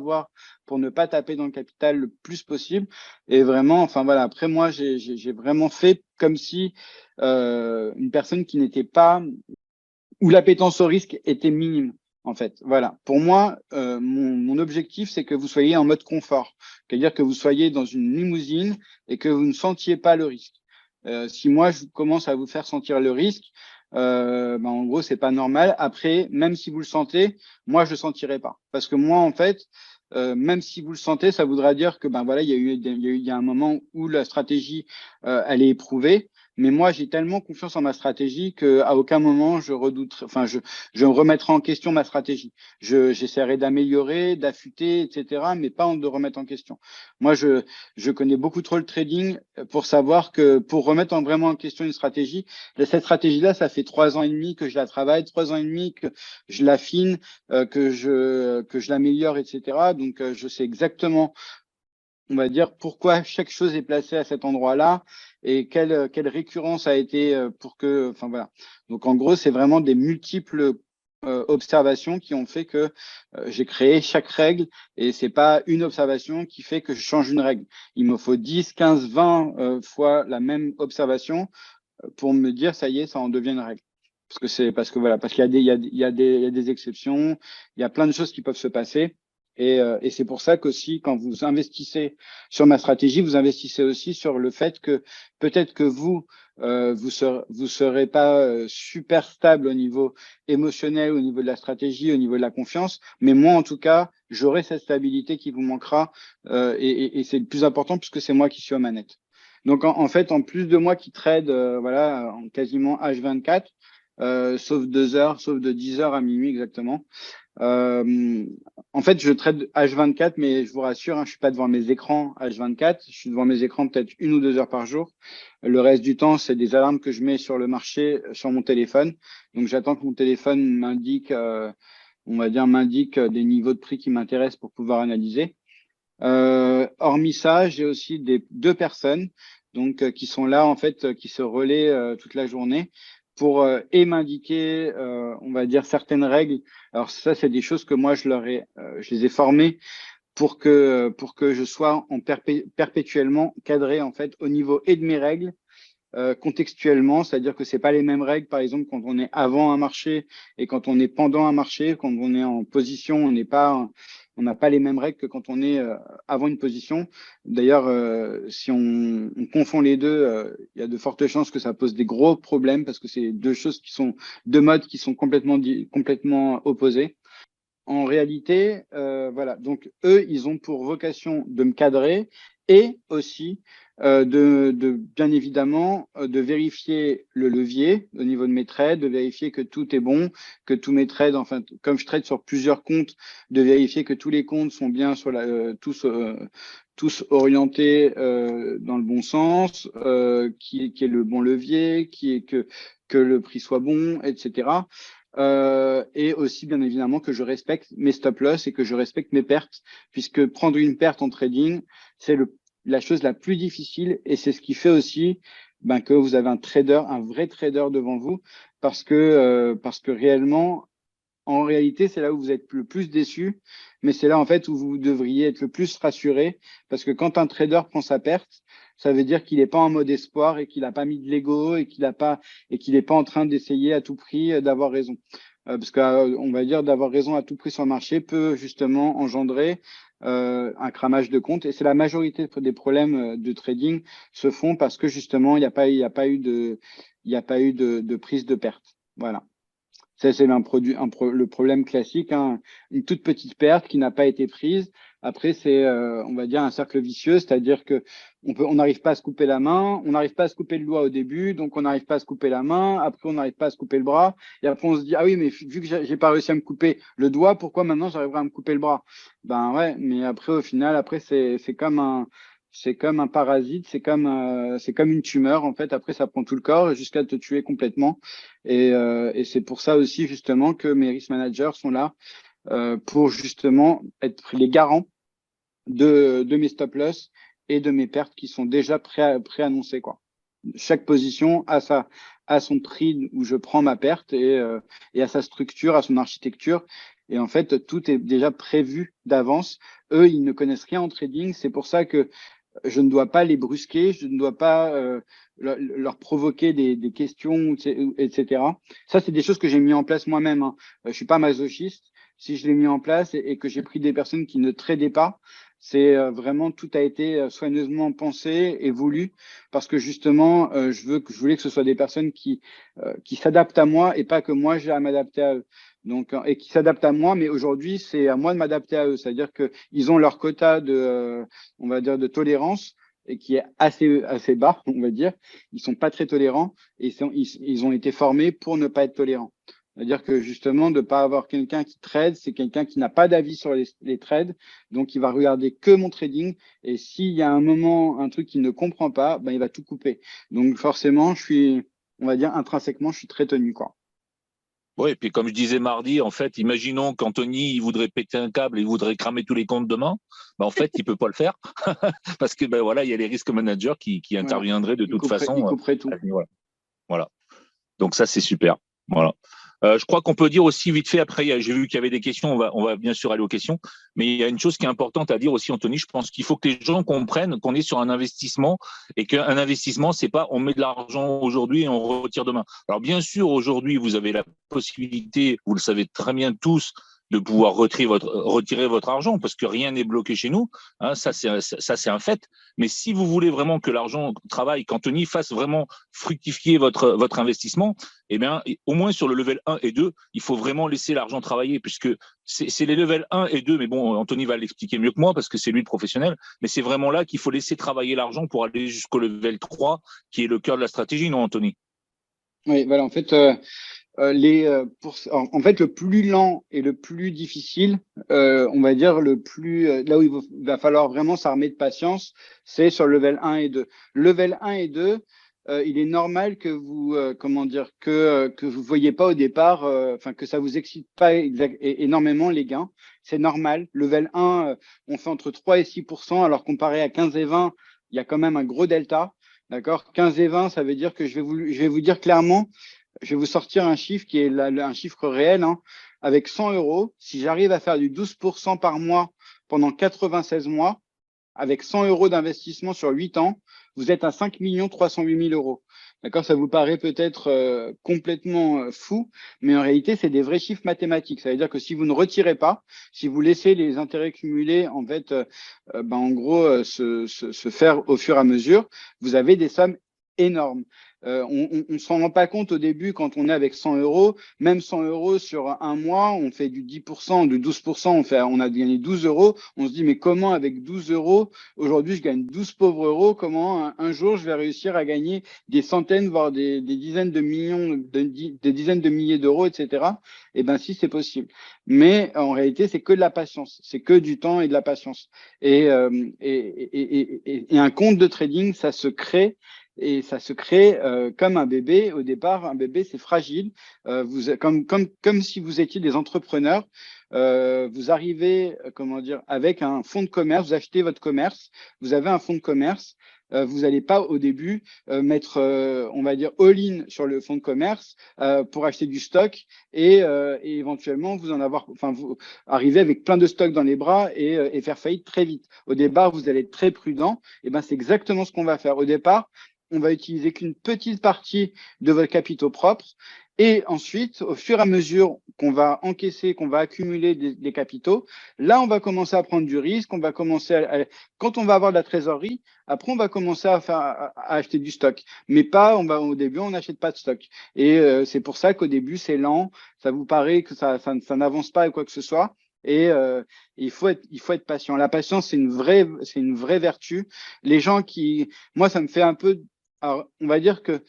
Speaker 1: taper dans le capital le plus possible. Et vraiment, enfin voilà. Après moi, j'ai vraiment fait comme si une personne qui n'était pas, où l'appétence au risque était minime. En fait, voilà. Pour moi, mon objectif, c'est que vous soyez en mode confort, c'est-à-dire que vous soyez dans une limousine et que vous ne sentiez pas le risque. Si moi je commence à vous faire sentir le risque, en gros c'est pas normal. Après, même si vous le sentez, moi je le sentirai pas, parce que moi en fait, même si vous le sentez, ça voudra dire que voilà, il y a un moment où la stratégie elle est éprouvée. Mais moi, j'ai tellement confiance en ma stratégie qu'à aucun moment je remettrai en question ma stratégie. J'essaierai d'améliorer, d'affûter, etc., mais pas de remettre en question. Moi, je connais beaucoup trop le trading pour savoir que pour remettre vraiment en question une stratégie, cette stratégie-là, ça fait 3 ans et demi que je la travaille, 3 ans et demi que je l'affine, que je l'améliore, etc. Donc, je sais exactement, on va dire, pourquoi chaque chose est placée à cet endroit-là et quelle récurrence a été pour que, enfin voilà. Donc en gros, c'est vraiment des multiples observations qui ont fait que j'ai créé chaque règle, et c'est pas une observation qui fait que je change une règle. Il me faut 10, 15, 20 fois la même observation pour me dire ça y est, ça en devient une règle. Parce qu'il y a des exceptions, il y a plein de choses qui peuvent se passer. Et c'est pour ça qu'aussi, quand vous investissez sur ma stratégie, vous investissez aussi sur le fait que peut-être que vous serez pas super stable au niveau émotionnel, au niveau de la stratégie, au niveau de la confiance, mais moi, en tout cas, j'aurai cette stabilité qui vous manquera, et c'est le plus important puisque c'est moi qui suis aux manettes. Donc, en fait, en plus de moi qui trade, en quasiment H24, sauf 2 heures, sauf de 10 heures à minuit exactement. En fait, je trade H24, mais je vous rassure, je suis pas devant mes écrans H24. Je suis devant mes écrans peut-être 1 ou 2 heures par jour. Le reste du temps, c'est des alarmes que je mets sur le marché, sur mon téléphone. Donc, j'attends que mon téléphone m'indique, m'indique des niveaux de prix qui m'intéressent pour pouvoir analyser. Hormis ça, j'ai aussi 2 personnes qui sont là en fait, qui se relaient toute la journée pour m'indiquer, on va dire, certaines règles. Alors ça, c'est des choses que moi je les ai formées pour que je sois perpétuellement cadré en fait au niveau et de mes règles. Contextuellement, c'est-à-dire que c'est pas les mêmes règles, par exemple, quand on est avant un marché et quand on est pendant un marché. Quand on est en position, on n'a pas les mêmes règles que quand on est avant une position. D'ailleurs, si on confond les deux, il y a de fortes chances que ça pose des gros problèmes parce que c'est deux modes qui sont complètement opposés. En réalité, voilà. Donc eux, ils ont pour vocation de me cadrer et aussi bien évidemment de vérifier le levier au niveau de mes trades, de vérifier que tout est bon, que tous mes trades, enfin comme je trade sur plusieurs comptes, de vérifier que tous les comptes sont bien tous orientés dans le bon sens, qui est le bon levier, que le prix soit bon, etc. Et aussi, bien évidemment, que je respecte mes stop-loss et que je respecte mes pertes, puisque prendre une perte en trading, c'est la chose la plus difficile, et c'est ce qui fait aussi que vous avez un vrai trader devant vous, parce que réellement, en réalité, c'est là où vous êtes le plus déçu, mais c'est là en fait où vous devriez être le plus rassuré, parce que quand un trader prend sa perte, ça veut dire qu'il n'est pas en mode espoir et qu'il n'a pas mis de l'ego et qu'il n'est pas en train d'essayer à tout prix d'avoir raison. Parce qu'on va dire d'avoir raison à tout prix sur le marché peut justement engendrer un cramage de compte, et c'est la majorité des problèmes de trading se font parce que justement il n'y a pas eu de prise de perte. Voilà. Ça, c'est le problème classique, hein. Une toute petite perte qui n'a pas été prise. Après, c'est, on va dire, un cercle vicieux, c'est-à-dire que on n'arrive pas à se couper la main, on n'arrive pas à se couper le doigt au début, donc on n'arrive pas à se couper la main. Après, on n'arrive pas à se couper le bras. Et après, on se dit, ah oui, mais vu que j'ai pas réussi à me couper le doigt, pourquoi maintenant j'arriverai à me couper le bras? Ben ouais, mais après, au final, après, c'est comme un parasite, c'est comme une tumeur, en fait. Après, ça prend tout le corps jusqu'à te tuer complètement. Et c'est pour ça aussi, justement, que mes risk managers sont là pour justement être les garants de mes stop loss et de mes pertes qui sont déjà préannoncées, quoi. Chaque position a son prix où je prends ma perte et à sa structure, à son architecture. Et en fait, tout est déjà prévu d'avance. Eux, ils ne connaissent rien en trading. C'est pour ça que je ne dois pas les brusquer, je ne dois pas leur provoquer des questions, etc. Ça, c'est des choses que j'ai mis en place moi-même, hein. Je suis pas masochiste. Si je l'ai mis en place et que j'ai pris des personnes qui ne tradaient pas, c'est vraiment tout a été soigneusement pensé et voulu parce que justement, je voulais que ce soit des personnes qui s'adaptent à moi et pas que moi j'ai à m'adapter à eux. Donc, et qui s'adaptent à moi, mais aujourd'hui, c'est à moi de m'adapter à eux. C'est-à-dire qu'ils ont leur quota on va dire, de tolérance et qui est assez bas, on va dire. Ils sont pas très tolérants et ils ont été formés pour ne pas être tolérants. C'est-à-dire que justement, de pas avoir quelqu'un qui trade, c'est quelqu'un qui n'a pas d'avis sur les trades, donc il va regarder que mon trading. Et s'il y a un moment, un truc qu'il ne comprend pas, ben il va tout couper. Donc forcément, on va dire intrinsèquement, je suis très tenu, quoi.
Speaker 2: Oui, et puis comme je disais mardi, en fait, imaginons qu'Anthony il voudrait péter un câble et il voudrait cramer tous les comptes demain. Ben, en fait, il peut pas le faire parce que ben voilà, il y a les risques managers qui interviendraient de toute façon.
Speaker 1: Il couperait tout.
Speaker 2: Voilà. Donc ça, c'est super. Voilà. Je crois qu'on peut dire aussi vite fait, après, j'ai vu qu'il y avait des questions, on va bien sûr aller aux questions, mais il y a une chose qui est importante à dire aussi, Anthony, je pense qu'il faut que les gens comprennent qu'on est sur un investissement et qu'un investissement, c'est pas on met de l'argent aujourd'hui et on retire demain. Alors bien sûr, aujourd'hui, vous avez la possibilité, vous le savez très bien tous, de pouvoir retirer votre argent parce que rien n'est bloqué chez nous. Hein, ça, c'est un fait. Mais si vous voulez vraiment que l'argent travaille, qu'Anthony fasse vraiment fructifier votre investissement, eh bien, au moins sur le level 1 et 2, il faut vraiment laisser l'argent travailler puisque c'est les levels 1 et 2. Mais bon, Anthony va l'expliquer mieux que moi parce que c'est lui le professionnel. Mais c'est vraiment là qu'il faut laisser travailler l'argent pour aller jusqu'au level 3 qui est le cœur de la stratégie, non, Anthony?
Speaker 1: Oui, voilà. En fait, en fait, le plus lent et le plus difficile, on va dire là où il va falloir vraiment s'armer de patience, c'est sur le level 1 et 2. Level 1 et 2, il est normal que vous, comment dire, que vous voyez pas au départ, enfin que ça vous excite pas énormément les gains. C'est normal. Level 1, on fait entre 3 et 6%, alors comparé à 15 et 20, il y a quand même un gros delta. D'accord? 15 et 20, ça veut dire que je vais vous dire clairement, je vais vous sortir un chiffre qui est un chiffre réel, hein. Avec 100 euros, si j'arrive à faire du 12% par mois pendant 96 mois, avec 100 euros d'investissement sur 8 ans, vous êtes à 5 308 000 euros. D'accord? Ça vous paraît peut-être complètement fou, mais en réalité, c'est des vrais chiffres mathématiques. Ça veut dire que si vous ne retirez pas, si vous laissez les intérêts cumulés, en fait, en gros, se faire au fur et à mesure, vous avez des sommes énormes. On ne s'en rend pas compte au début quand on est avec 100 euros. Même 100 euros sur un mois, on fait du 10%, du 12%, on a gagné 12 euros. On se dit, mais comment avec 12 euros, aujourd'hui je gagne 12 pauvres euros, comment un jour je vais réussir à gagner des centaines, voire des dizaines de millions, des dizaines de milliers d'euros, etc. Eh bien, si, c'est possible. Mais en réalité, c'est que de la patience. C'est que du temps et de la patience. Et un compte de trading, ça se crée. Et ça se crée comme un bébé. Au départ, un bébé, c'est fragile. Comme si vous étiez des entrepreneurs. Vous arrivez, comment dire, avec un fonds de commerce. Vous achetez votre commerce. Vous avez un fonds de commerce. Vous n'allez pas au début mettre, on va dire, all-in sur le fonds de commerce pour acheter du stock et éventuellement vous arriver avec plein de stocks dans les bras et faire faillite très vite. Au départ, vous allez être très prudent. Et ben, c'est exactement ce qu'on va faire. Au départ, on va utiliser qu'une petite partie de votre capitaux propre Et ensuite, au fur et à mesure qu'on va encaisser, qu'on va accumuler des capitaux, là, on va commencer à prendre du risque, on va commencer quand on va avoir de la trésorerie, après, on va commencer à acheter du stock. Mais pas, au début, on n'achète pas de stock. Et c'est pour ça qu'au début, c'est lent, ça vous paraît que ça n'avance pas ou quoi que ce soit. Et il faut être patient. La patience, c'est une vraie vertu. Les gens moi, ça me fait un peu, alors, on va dire que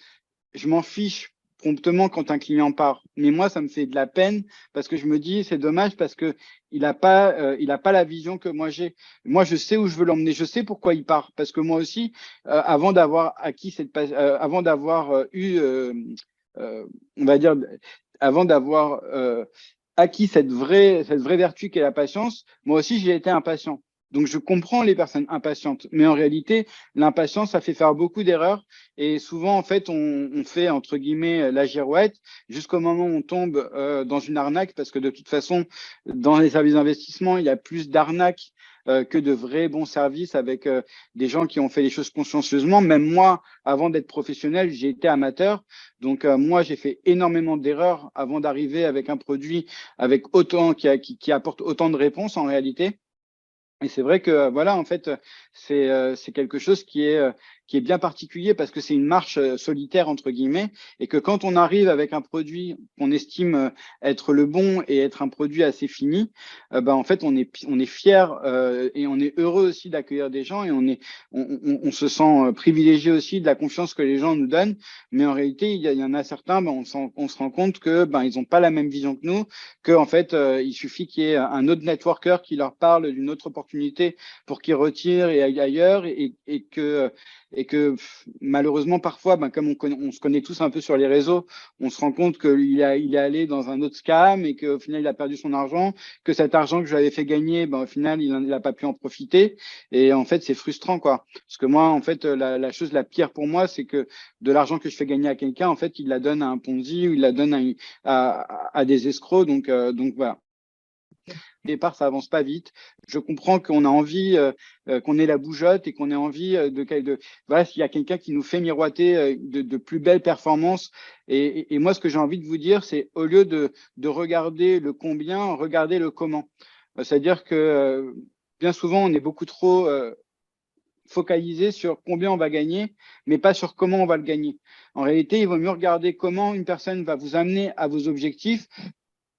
Speaker 1: je m'en fiche promptement quand un client part. Mais moi, ça me fait de la peine parce que je me dis, c'est dommage parce que il a pas la vision que moi j'ai. Moi, je sais où je veux l'emmener. Je sais pourquoi il part. Parce que moi aussi, avant d'avoir acquis avant d'avoir on va dire, avant d'avoir acquis cette vraie vertu qu'est la patience, moi aussi, j'ai été impatient. Donc, je comprends les personnes impatientes, mais en réalité, l'impatience, ça fait faire beaucoup d'erreurs et souvent, en fait, on fait, entre guillemets, la girouette jusqu'au moment où on tombe dans une arnaque parce que de toute façon, dans les services d'investissement, il y a plus d'arnaques que de vrais bons services avec des gens qui ont fait les choses consciencieusement. Même moi, avant d'être professionnel, j'ai été amateur. Donc, moi, j'ai fait énormément d'erreurs avant d'arriver avec un produit avec qui apporte autant de réponses en réalité. Et c'est vrai que voilà, en fait, c'est quelque chose qui est bien particulier parce que c'est une marche solitaire entre guillemets et que quand on arrive avec un produit qu'on estime être le bon et être un produit assez fini, ben en fait on est fier et on est heureux aussi d'accueillir des gens et on se sent privilégié aussi de la confiance que les gens nous donnent. Mais en réalité, il y en a certains, ben on se rend compte que ben ils ont pas la même vision que nous, que en fait il suffit qu'il y ait un autre networker qui leur parle d'une autre opportunité pour qu'ils retirent et aillent ailleurs et que malheureusement parfois, ben, comme on se connaît tous un peu sur les réseaux, on se rend compte qu'il est allé dans un autre scam et qu'au final il a perdu son argent, que cet argent que je lui avais fait gagner, ben, au final il n'a pas pu en profiter et en fait c'est frustrant quoi. Parce que moi en fait la chose la pire pour moi c'est que de l'argent que je fais gagner à quelqu'un en fait il la donne à un Ponzi ou il la donne à des escrocs donc voilà. Au départ, ça avance pas vite. Je comprends qu'on a envie qu'on ait la bougeotte et qu'on ait envie voilà, s'il y a quelqu'un qui nous fait miroiter de plus belles performances. Et moi, ce que j'ai envie de vous dire, c'est au lieu de regarder le combien, regardez le comment. C'est-à-dire que bien souvent, on est beaucoup trop focalisé sur combien on va gagner, mais pas sur comment on va le gagner. En réalité, il vaut mieux regarder comment une personne va vous amener à vos objectifs.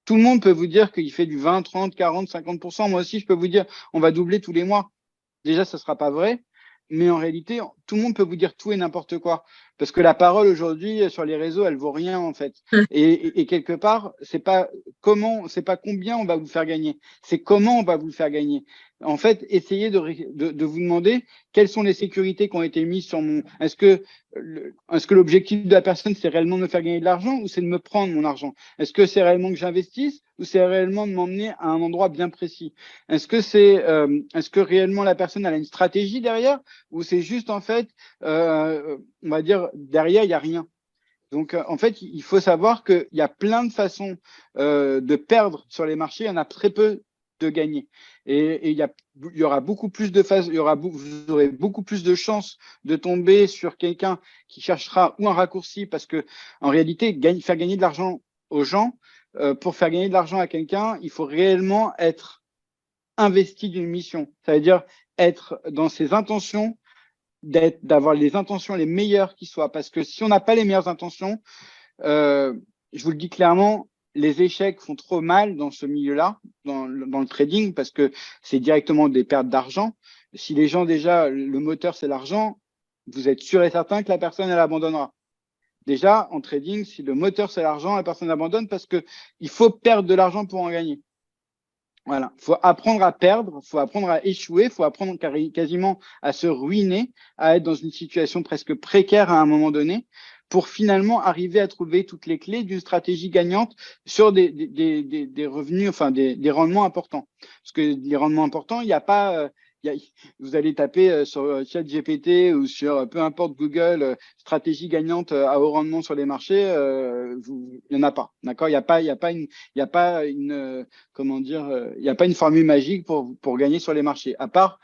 Speaker 1: Tout le monde peut vous dire qu'il fait du 20, 30, 40, 50%. Moi aussi, je peux vous dire, on va doubler tous les mois. Déjà, ça ne sera pas vrai. Mais en réalité, tout le monde peut vous dire tout et n'importe quoi. Parce que la parole aujourd'hui sur les réseaux, elle vaut rien, en fait. Et quelque part, c'est pas combien on va vous faire gagner. C'est comment on va vous le faire gagner. En fait, essayez de vous demander quelles sont les sécurités qui ont été mises sur mon. Est-ce que l'objectif de la personne, c'est réellement de me faire gagner de l'argent ou c'est de me prendre mon argent? Est-ce que c'est réellement que j'investisse ou c'est réellement de m'emmener à un endroit bien précis? Est-ce que réellement la personne elle a une stratégie derrière ou c'est juste en fait, on va dire derrière il y a rien. Donc en fait il faut savoir qu'il y a plein de façons de perdre sur les marchés, il y en a très peu de gagner. Et il y aura beaucoup plus de phases, vous aurez beaucoup plus de chances de tomber sur quelqu'un qui cherchera ou un raccourci parce que en réalité faire gagner de l'argent aux gens, pour faire gagner de l'argent à quelqu'un, il faut réellement être investi d'une mission. Ça veut dire être dans ses intentions, d'avoir les intentions les meilleures qui soient. Parce que si on n'a pas les meilleures intentions, je vous le dis clairement, les échecs font trop mal dans ce milieu-là, dans le trading, parce que c'est directement des pertes d'argent. Si les gens, déjà, le moteur, c'est l'argent, vous êtes sûr et certain que la personne, elle abandonnera. Déjà, en trading, si le moteur, c'est l'argent, la personne abandonne parce que il faut perdre de l'argent pour en gagner. Voilà, faut apprendre à perdre, faut apprendre à échouer, faut apprendre quasiment à se ruiner, à être dans une situation presque précaire à un moment donné, pour finalement arriver à trouver toutes les clés d'une stratégie gagnante sur des revenus, enfin des rendements importants. Parce que les rendements importants, il n'y a pas, vous allez taper sur ChatGPT ou sur peu importe Google, stratégie gagnante à haut rendement sur les marchés, il n'y en a pas. D'accord? Il n'y a pas une comment dire, il n'y a pas une formule magique pour gagner sur les marchés. À part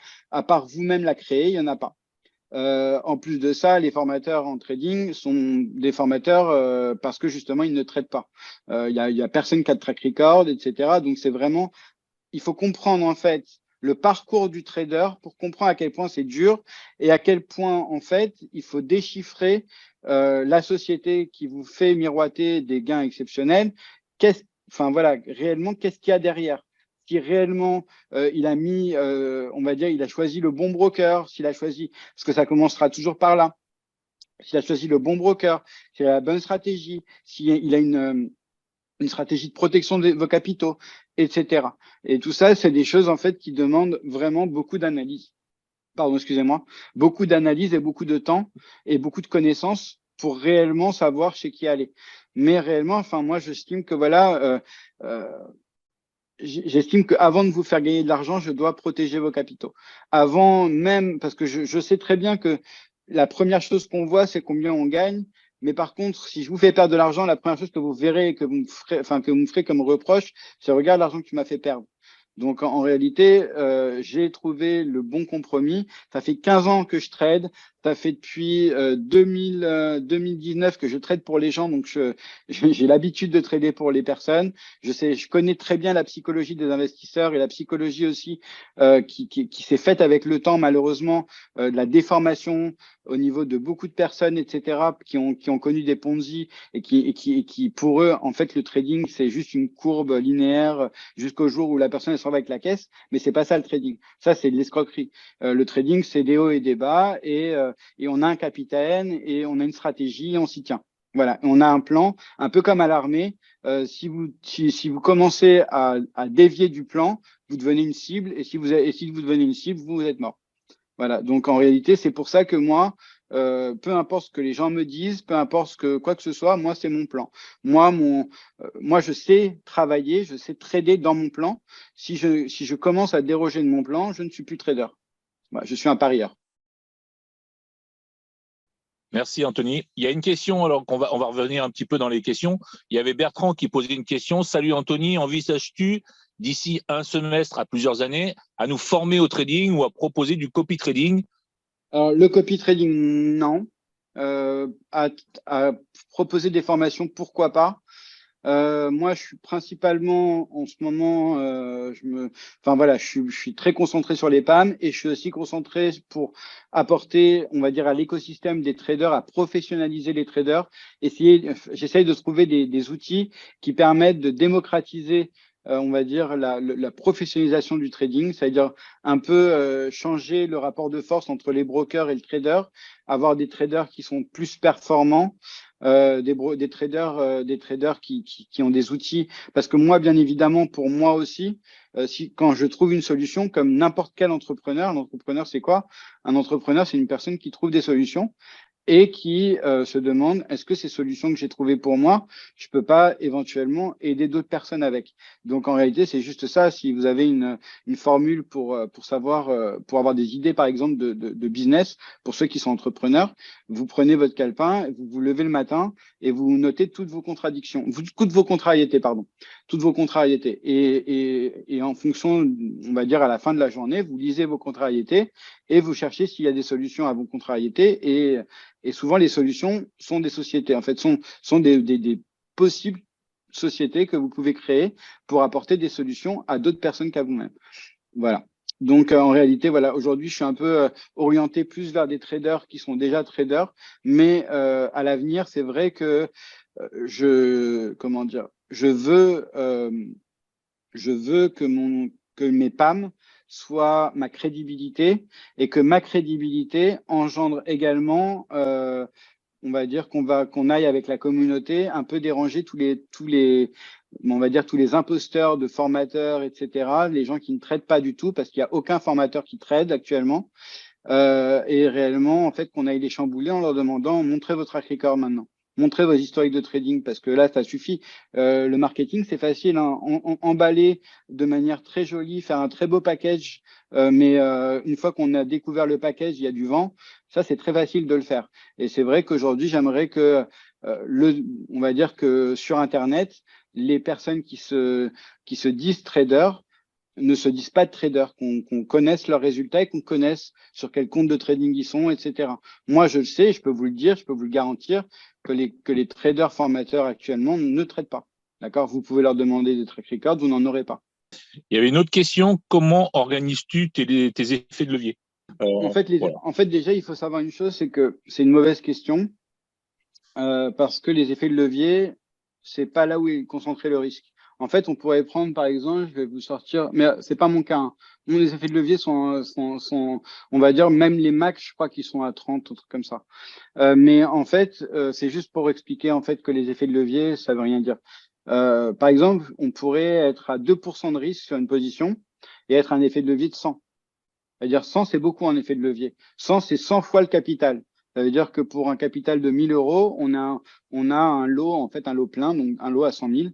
Speaker 1: vous-même la créer, il n'y en a pas. En plus de ça, les formateurs en trading sont des formateurs parce que justement, ils ne traitent pas. Il y a personne qui a de track record, etc. Donc, c'est vraiment, il faut comprendre en fait le parcours du trader pour comprendre à quel point c'est dur et à quel point en fait il faut déchiffrer la société qui vous fait miroiter des gains exceptionnels. Enfin voilà, réellement, qu'est-ce qu'il y a derrière? Si réellement il a mis, on va dire, il a choisi le bon broker, s'il a choisi, parce que ça commencera toujours par là, s'il a choisi le bon broker, s'il a la bonne stratégie, s'il a une stratégie de protection de vos capitaux, etc. Et tout ça, c'est des choses en fait qui demandent vraiment beaucoup d'analyse. Pardon, excusez-moi, beaucoup d'analyse et beaucoup de temps et beaucoup de connaissances pour réellement savoir chez qui aller. Mais réellement, enfin moi, j'estime que voilà, j'estime qu'avant de vous faire gagner de l'argent, je dois protéger vos capitaux. Avant même, parce que je sais très bien que la première chose qu'on voit, c'est combien on gagne. Mais par contre, si je vous fais perdre de l'argent, la première chose que vous verrez et que vous me ferez, enfin, que vous me ferez comme reproche, c'est regarde l'argent que tu m'as fait perdre. Donc, en réalité, j'ai trouvé le bon compromis. Ça fait 15 ans que je trade. Ça fait depuis 2019 que je trade pour les gens. Donc, j'ai l'habitude de trader pour les personnes. Je connais très bien la psychologie des investisseurs et la psychologie aussi qui s'est faite avec le temps, malheureusement, de la déformation au niveau de beaucoup de personnes, etc., qui ont connu des Ponzi et qui, pour eux, en fait, le trading, c'est juste une courbe linéaire jusqu'au jour où la personne elle s'en va avec la caisse, mais c'est pas ça le trading. Ça, c'est de l'escroquerie. Le trading, c'est des hauts et des bas, et on a un capitaine et on a une stratégie, et on s'y tient. Voilà, on a un plan, un peu comme à l'armée. Si vous commencez à dévier du plan, vous devenez une cible, et si vous devenez une cible, vous êtes mort. Voilà, donc en réalité, c'est pour ça que moi, peu importe ce que les gens me disent, peu importe quoi que ce soit, moi, c'est mon plan. Moi, je sais travailler, je sais trader dans mon plan. Si je commence à déroger de mon plan, je ne suis plus trader. Voilà, je suis un parieur.
Speaker 2: Merci Anthony. Il y a une question, alors on va revenir un petit peu dans les questions. Il y avait Bertrand qui posait une question. Salut Anthony, envisages-tu d'ici un semestre à plusieurs années à nous former au trading ou à proposer du copy trading?
Speaker 1: Alors, le copy trading, non. À proposer des formations, pourquoi pas. Moi, je suis principalement en ce moment, enfin voilà, je suis très concentré sur les PAM et je suis aussi concentré pour apporter, on va dire, à l'écosystème des traders, à professionnaliser les traders. J'essaye de trouver des outils qui permettent de démocratiser, on va dire, la professionnalisation du trading, c'est-à-dire un peu changer le rapport de force entre les brokers et le trader, avoir des traders qui sont plus performants. Des traders qui ont des outils. Parce que moi, bien évidemment, pour moi aussi, quand je trouve une solution, comme n'importe quel entrepreneur, l'entrepreneur, c'est quoi? Un entrepreneur, c'est une personne qui trouve des solutions et qui se demande, est-ce que ces solutions que j'ai trouvées pour moi, je peux pas éventuellement aider d'autres personnes avec. Donc en réalité, c'est juste ça. Si vous avez une formule pour savoir, pour avoir des idées, par exemple, de business, pour ceux qui sont entrepreneurs, vous prenez votre calepin, vous vous levez le matin et vous notez toutes vos contradictions, toutes vos contrariétés, pardon, toutes vos contrariétés. Et en fonction, on va dire à la fin de la journée, vous lisez vos contrariétés et vous cherchez s'il y a des solutions à vos contrariétés. Et souvent, les solutions sont des sociétés, en fait, sont des possibles sociétés que vous pouvez créer pour apporter des solutions à d'autres personnes qu'à vous-même. Voilà. Donc, en réalité, voilà, aujourd'hui, je suis un peu orienté plus vers des traders qui sont déjà traders, mais à l'avenir, c'est vrai que je veux que mes PAM soient ma crédibilité et que ma crédibilité engendre également, on va dire qu'on aille avec la communauté un peu déranger on va dire tous les imposteurs de formateurs, etc. Les gens qui ne traitent pas du tout parce qu'il n'y a aucun formateur qui trade actuellement. Et réellement, en fait, qu'on aille les chambouler en leur demandant montrez votre track record maintenant. Montrez vos historiques de trading parce que là, ça suffit. Le marketing, c'est facile, hein. Emballer de manière très jolie, faire un très beau package, mais une fois qu'on a découvert le package, il y a du vent. Ça, c'est très facile de le faire. Et c'est vrai qu'aujourd'hui, j'aimerais que on va dire que sur Internet, les personnes qui se disent traders ne se disent pas de traders, qu'on connaisse leurs résultats et qu'on connaisse sur quel compte de trading ils sont, etc. Moi, je le sais, je peux vous le dire, je peux vous le garantir, que les traders formateurs actuellement ne tradent pas. D'accord? Vous pouvez leur demander des track records, vous n'en aurez pas.
Speaker 2: Il y avait une autre question, comment organises-tu tes effets de levier?
Speaker 1: En fait, déjà, il faut savoir une chose, c'est que c'est une mauvaise question, parce que les effets de levier, c'est pas là où est concentré le risque. En fait, on pourrait prendre, par exemple, je vais vous sortir, mais c'est pas mon cas, hein. Les effets de levier sont, on va dire, même les max, je crois qu'ils sont à 30, un truc comme ça. Mais en fait, c'est juste pour expliquer en fait que les effets de levier, ça veut rien dire. Par exemple, on pourrait être à 2% de risque sur une position et être un effet de levier de 100. C'est-à-dire 100, c'est beaucoup en effet de levier. 100, c'est 100 fois le capital. Ça veut dire que pour un capital de 1000 euros, on a un lot, en fait, un lot plein, donc un lot à 100 000.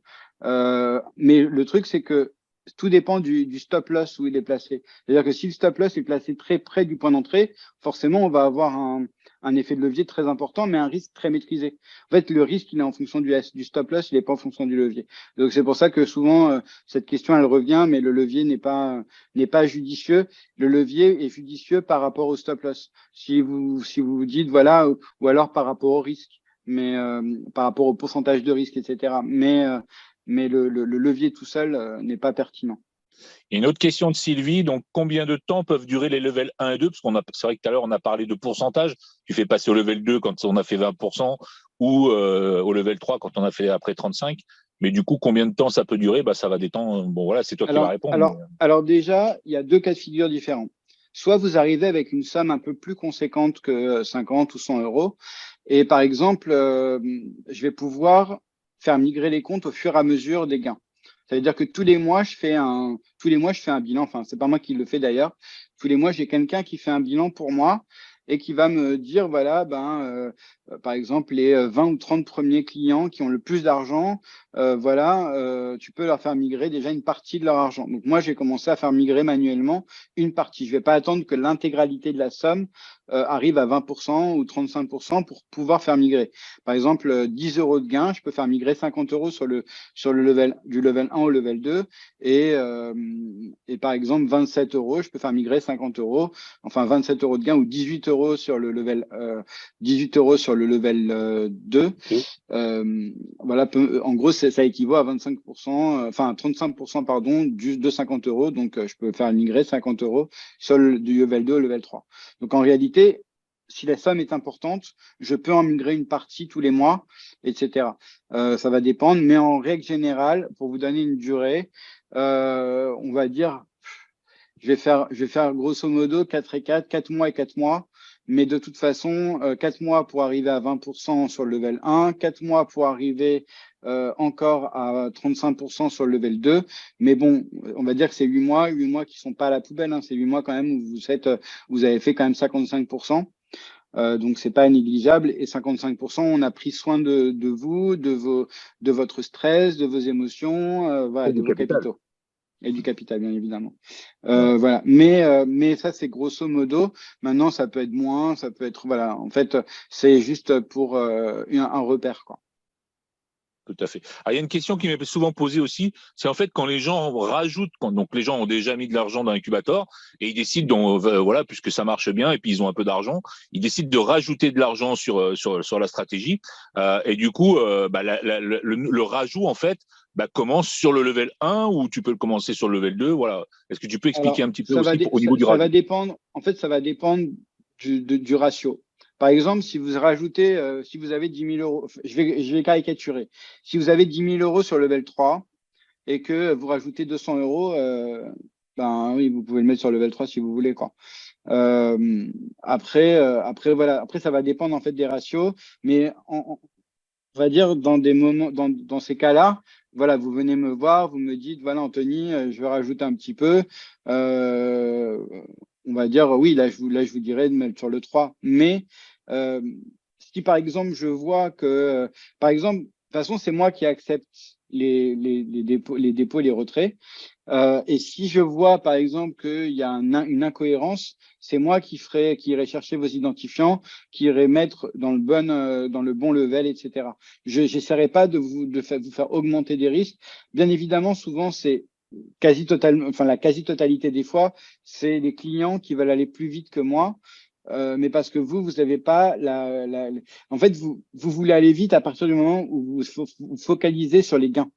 Speaker 1: Mais le truc, c'est que tout dépend du stop loss où il est placé. C'est-à-dire que si le stop loss est placé très près du point d'entrée, forcément, on va avoir un effet de levier très important, mais un risque très maîtrisé. En fait, le risque, il est en fonction du stop loss, il n'est pas en fonction du levier. Donc, c'est pour ça que souvent, cette question, elle revient, mais le levier n'est pas judicieux. Le levier est judicieux par rapport au stop loss. Si vous vous dites, voilà, ou alors par rapport au risque, mais par rapport au pourcentage de risque, etc. Mais le levier tout seul n'est pas pertinent.
Speaker 2: Et une autre question de Sylvie, donc combien de temps peuvent durer les levels 1 et 2? Parce c'est vrai que tout à l'heure, on a parlé de pourcentage. Tu fais passer au level 2 quand on a fait 20% ou au level 3 quand on a fait après 35%. Mais du coup, combien de temps ça peut durer? Ça va dépendre. Bon, voilà, c'est toi qui vas répondre.
Speaker 1: Alors déjà, il y a deux cas de figure différents. Soit vous arrivez avec une somme un peu plus conséquente que 50 ou 100 euros. Et par exemple, je vais pouvoir faire migrer les comptes au fur et à mesure des gains. Ça veut dire que tous les mois, je fais un bilan. Enfin, c'est pas moi qui le fais d'ailleurs. Tous les mois, j'ai quelqu'un qui fait un bilan pour moi et qui va me dire, voilà, par exemple, les 20 ou 30 premiers clients qui ont le plus d'argent, tu peux leur faire migrer déjà une partie de leur argent. Donc moi, j'ai commencé à faire migrer manuellement une partie. Je vais pas attendre que l'intégralité de la somme arrive à 20% ou 35% pour pouvoir faire migrer. Par exemple, 10 euros de gain, je peux faire migrer 50 euros sur le level, du level 1 au level 2. Et par exemple, 27 euros, je peux faire migrer 50 euros, enfin 27 euros de gain ou 18 euros sur le level 2. Voilà, en gros, ça équivaut à 25%, enfin 35%, pardon, de 50 euros. Donc, je peux faire migrer 50 euros du level 2 au level 3. Donc, en réalité, si la somme est importante, je peux en migrer une partie tous les mois, etc. Ça va dépendre, mais en règle générale, pour vous donner une durée, on va dire, je vais faire grosso modo 4 et 4, 4 mois et 4 mois. Mais de toute façon, 4 mois pour arriver à 20% sur le level 1, 4 mois pour arriver encore à 35% sur le level 2. Mais bon, on va dire que c'est 8 mois qui sont pas à la poubelle, hein. C'est 8 mois quand même où vous avez fait quand même 55%. Donc c'est pas négligeable, et 55%, on a pris soin de vous, de votre stress, de vos émotions, voilà, de vos capitaux. Et du capital, bien évidemment. Voilà. Mais ça, c'est grosso modo. Maintenant, ça peut être moins, ça peut être, voilà. En fait, c'est juste pour un repère, quoi.
Speaker 2: Tout à fait. Alors, il y a une question qui m'est souvent posée aussi, c'est en fait quand les gens rajoutent, donc les gens ont déjà mis de l'argent dans l'incubateur et ils décident, voilà, puisque ça marche bien et puis ils ont un peu d'argent, ils décident de rajouter de l'argent sur la stratégie, et du coup, le rajout en fait commence sur le level 1 ou tu peux le commencer sur le level 2, voilà. Est-ce que tu peux expliquer un petit peu aussi au niveau du rajout?
Speaker 1: Ça va dépendre. En fait, ça va dépendre du ratio. Par exemple, si vous rajoutez, si vous avez 10 000 euros, je vais caricaturer. Si vous avez 10 000 euros sur level 3 et que vous rajoutez 200 euros, oui, vous pouvez le mettre sur level 3 si vous voulez, quoi. Après, voilà. Après, ça va dépendre en fait des ratios, mais on va dire dans des moments, dans ces cas-là, voilà, vous venez me voir, vous me dites, voilà, Anthony, je vais rajouter un petit peu. On va dire, oui, là, je vous dirais de mettre sur le 3. Mais si, par exemple, je vois que, par exemple, de toute façon, c'est moi qui accepte les dépôts, les retraits. Et si je vois, par exemple, qu'il y a une incohérence, c'est moi qui irai chercher vos identifiants, qui irai mettre dans le bon level, etc. Je n'essaierai pas de vous faire augmenter des risques. Bien évidemment, souvent, c'est la quasi-totalité des fois, c'est les clients qui veulent aller plus vite que moi. Mais parce que vous n'avez pas en fait, vous voulez aller vite à partir du moment où vous focalisez sur les gains.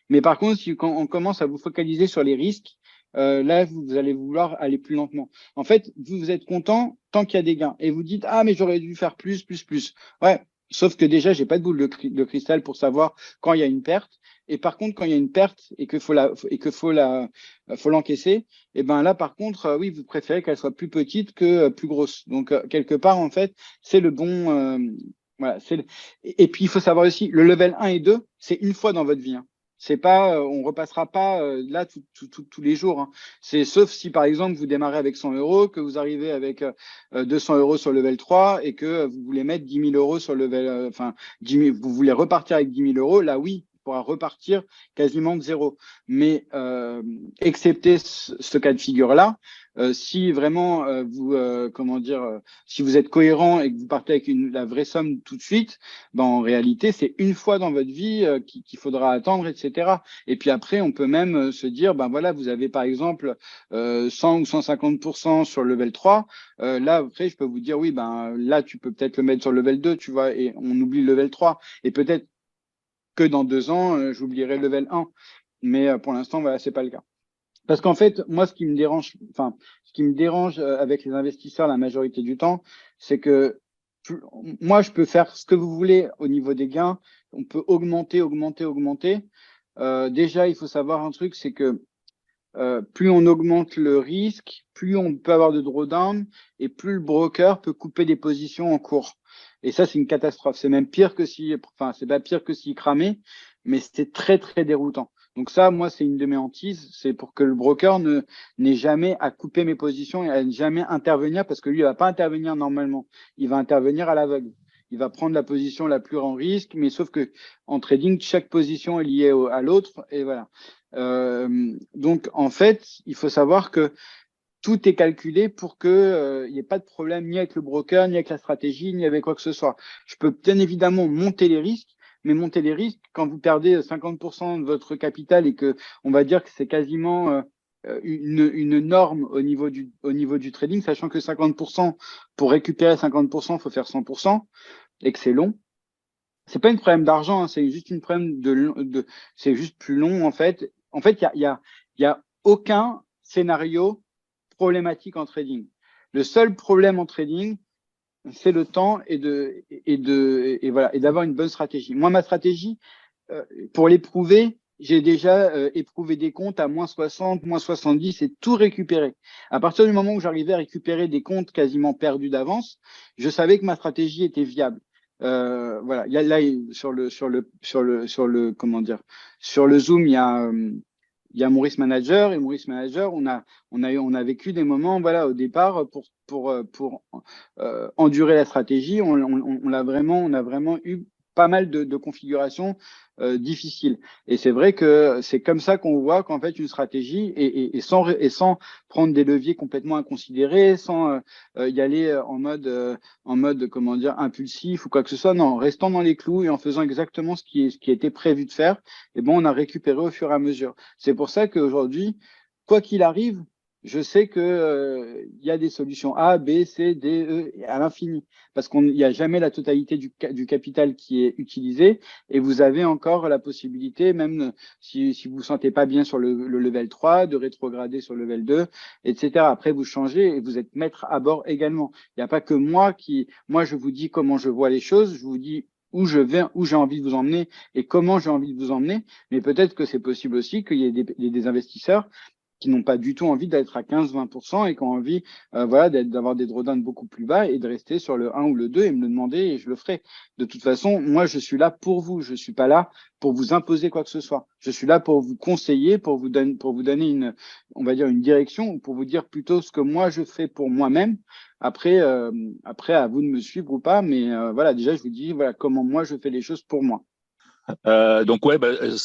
Speaker 1: Mais par contre, quand on commence à vous focaliser sur les risques, là, vous allez vouloir aller plus lentement. En fait, vous êtes content tant qu'il y a des gains. Et vous dites, ah, mais j'aurais dû faire plus. Ouais, sauf que déjà, j'ai pas de boule de cristal pour savoir quand il y a une perte. Et par contre, quand il y a une perte et qu'il faut l'encaisser, et ben là, par contre, oui, vous préférez qu'elle soit plus petite que plus grosse. Donc, quelque part, en fait, c'est le bon. Voilà. Et puis, il faut savoir aussi, le level 1 et 2, c'est une fois dans votre vie. Hein. C'est pas, on repassera pas là tous les jours. Hein. C'est sauf si, par exemple, vous démarrez avec 100 euros, que vous arrivez avec 200 euros sur le level 3 et que vous voulez mettre 10 000 euros sur le level, 10 000, vous voulez repartir avec 10 000 euros, là, oui. Pourra repartir quasiment de zéro. Mais excepté ce cas de figure-là, si vraiment si vous êtes cohérent et que vous partez avec la vraie somme tout de suite, ben en réalité c'est une fois dans votre vie qu'il faudra attendre, etc. Et puis après on peut même se dire ben voilà, vous avez par exemple 100 ou 150% sur le level 3, là après je peux vous dire oui ben là tu peux peut-être le mettre sur le level 2, tu vois, et on oublie le level 3 et peut-être que dans 2 ans, j'oublierai le level 1. Mais pour l'instant, voilà, c'est pas le cas. Parce qu'en fait, moi, ce qui me dérange avec les investisseurs la majorité du temps, c'est que moi, je peux faire ce que vous voulez au niveau des gains. On peut augmenter. Déjà, il faut savoir un truc, c'est que plus on augmente le risque, plus on peut avoir de drawdown et plus le broker peut couper des positions en cours. Et ça, c'est une catastrophe. C'est même pire que c'est pas pire que s'il cramait, mais c'est très, très déroutant. Donc ça, moi, c'est une de mes hantises. C'est pour que le broker n'ait jamais à couper mes positions et à jamais intervenir parce que lui, il va pas intervenir normalement. Il va intervenir à l'aveugle. Il va prendre la position la plus en risque, mais sauf que en trading, chaque position est liée à l'autre et voilà. Donc, en fait, il faut savoir que tout est calculé pour que n'y ait pas de problème ni avec le broker, ni avec la stratégie, ni avec quoi que ce soit. Je peux bien évidemment monter les risques, mais monter les risques, quand vous perdez 50% de votre capital et que on va dire que c'est quasiment une norme au niveau du trading, sachant que 50%, pour récupérer 50%, il faut faire 100% et que c'est long. C'est pas un problème d'argent, hein, c'est juste une problème c'est juste plus long en fait. En fait, il y a aucun scénario problématique en trading. Le seul problème en trading, c'est le temps et d'avoir une bonne stratégie. Moi, ma stratégie, pour l'éprouver, j'ai déjà éprouvé des comptes à moins 60, moins 70 et tout récupéré. À partir du moment où j'arrivais à récupérer des comptes quasiment perdus d'avance, je savais que ma stratégie était viable. Voilà. Là, sur le Zoom, il y a Maurice Manager et Maurice Manager, on a vécu des moments, voilà, au départ pour endurer la stratégie, on a vraiment eu pas mal de configurations difficiles. Et c'est vrai que c'est comme ça qu'on voit qu'en fait une stratégie et sans prendre des leviers complètement inconsidérés, sans y aller en mode comment dire impulsif ou quoi que ce soit, non, en restant dans les clous et en faisant exactement ce qui a été prévu de faire, et bon, on a récupéré au fur et à mesure. C'est pour ça qu'aujourd'hui, quoi qu'il arrive, je sais que y a des solutions A, B, C, D, E à l'infini, parce qu'il n'y a jamais la totalité du capital qui est utilisé, et vous avez encore la possibilité, même si vous vous sentez pas bien sur le level 3, de rétrograder sur le level 2, etc. Après, vous changez et vous êtes maître à bord également. Il n'y a pas que moi je vous dis comment je vois les choses, je vous dis où je vais, où j'ai envie de vous emmener et comment j'ai envie de vous emmener, mais peut-être que c'est possible aussi qu'il y ait des investisseurs qui n'ont pas du tout envie d'être à 15-20% et qui ont envie voilà, d'avoir des drawdowns beaucoup plus bas et de rester sur le 1 ou le 2 et me le demander et je le ferai. De toute façon, moi, je suis là pour vous. Je suis pas là pour vous imposer quoi que ce soit. Je suis là pour vous conseiller, pour vous donner on va dire une direction ou pour vous dire plutôt ce que moi je fais pour moi-même. Après, à vous de me suivre ou pas, mais voilà, déjà, je vous dis voilà comment moi je fais les choses pour moi.
Speaker 2: Donc ouais,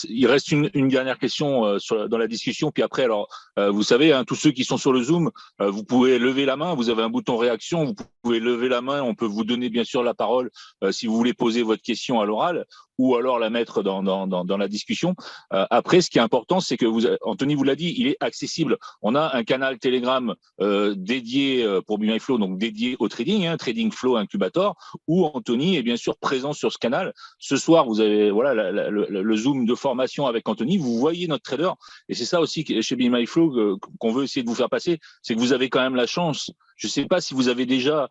Speaker 2: il reste une dernière question dans la discussion. Puis après, alors vous savez, hein, tous ceux qui sont sur le Zoom, vous pouvez lever la main. Vous avez un bouton réaction. Vous pouvez lever la main. On peut vous donner bien sûr la parole si vous voulez poser votre question à l'oral. ou alors la mettre dans la discussion. Après, ce qui est important, c'est que Anthony vous l'a dit, il est accessible. On a un canal Telegram dédié pour Be My Flow, donc dédié au trading, Trading Flow Incubator, où Anthony est bien sûr présent sur ce canal. Ce soir, vous avez le Zoom de formation avec Anthony. Vous voyez notre trader, et c'est ça aussi chez Be My Flow qu'on veut essayer de vous faire passer, c'est que vous avez quand même la chance. Je ne sais pas si vous avez déjà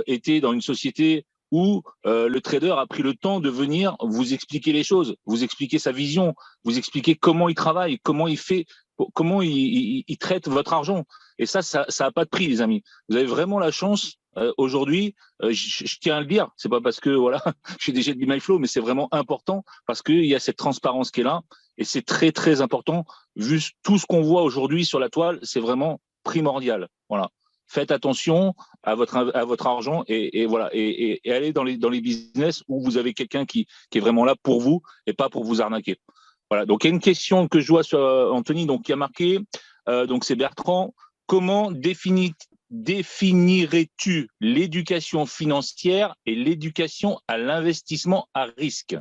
Speaker 2: été dans une société où le trader a pris le temps de venir vous expliquer les choses, vous expliquer sa vision, vous expliquer comment il travaille, comment il fait, comment il traite votre argent. Et ça a pas de prix, les amis. Vous avez vraiment la chance aujourd'hui. Je tiens à le dire. C'est pas parce que voilà, je suis déjà de Be My Flow, mais c'est vraiment important parce qu'il y a cette transparence qui est là et c'est très très important. Vu tout ce qu'on voit aujourd'hui sur la toile, c'est vraiment primordial. Voilà. Faites attention à votre argent et voilà et allez dans les business où vous avez quelqu'un qui est vraiment là pour vous et pas pour vous arnaquer. Voilà. Donc il y a une question que je vois sur Anthony, donc qui a marqué. Donc c'est Bertrand. Comment définirais-tu l'éducation financière et l'éducation à l'investissement à risque?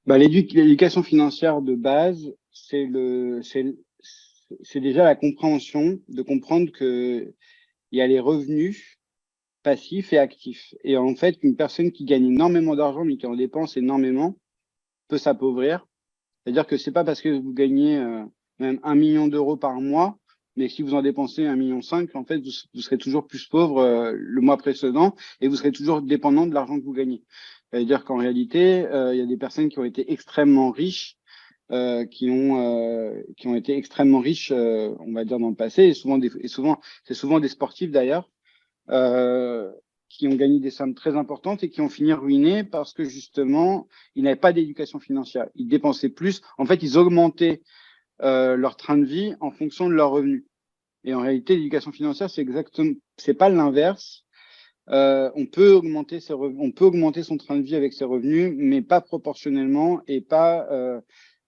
Speaker 1: L'éducation financière de base, c'est déjà la compréhension de comprendre que il y a les revenus passifs et actifs. Et en fait, une personne qui gagne énormément d'argent, mais qui en dépense énormément, peut s'appauvrir. C'est-à-dire que c'est pas parce que vous gagnez même 1 million d'euros par mois, mais si vous en dépensez 1,5 million, en fait, vous serez toujours plus pauvre le mois précédent et vous serez toujours dépendant de l'argent que vous gagnez. C'est-à-dire qu'en réalité, il y a des personnes qui ont été extrêmement riches, qui ont été extrêmement riches, on va dire, dans le passé, et c'est souvent des sportifs d'ailleurs, qui ont gagné des sommes très importantes et qui ont fini ruinés parce que justement, ils n'avaient pas d'éducation financière. Ils dépensaient plus. En fait, ils augmentaient leur train de vie en fonction de leurs revenus. Et en réalité, l'éducation financière, c'est pas l'inverse. On peut augmenter son train de vie avec ses revenus, mais pas proportionnellement et pas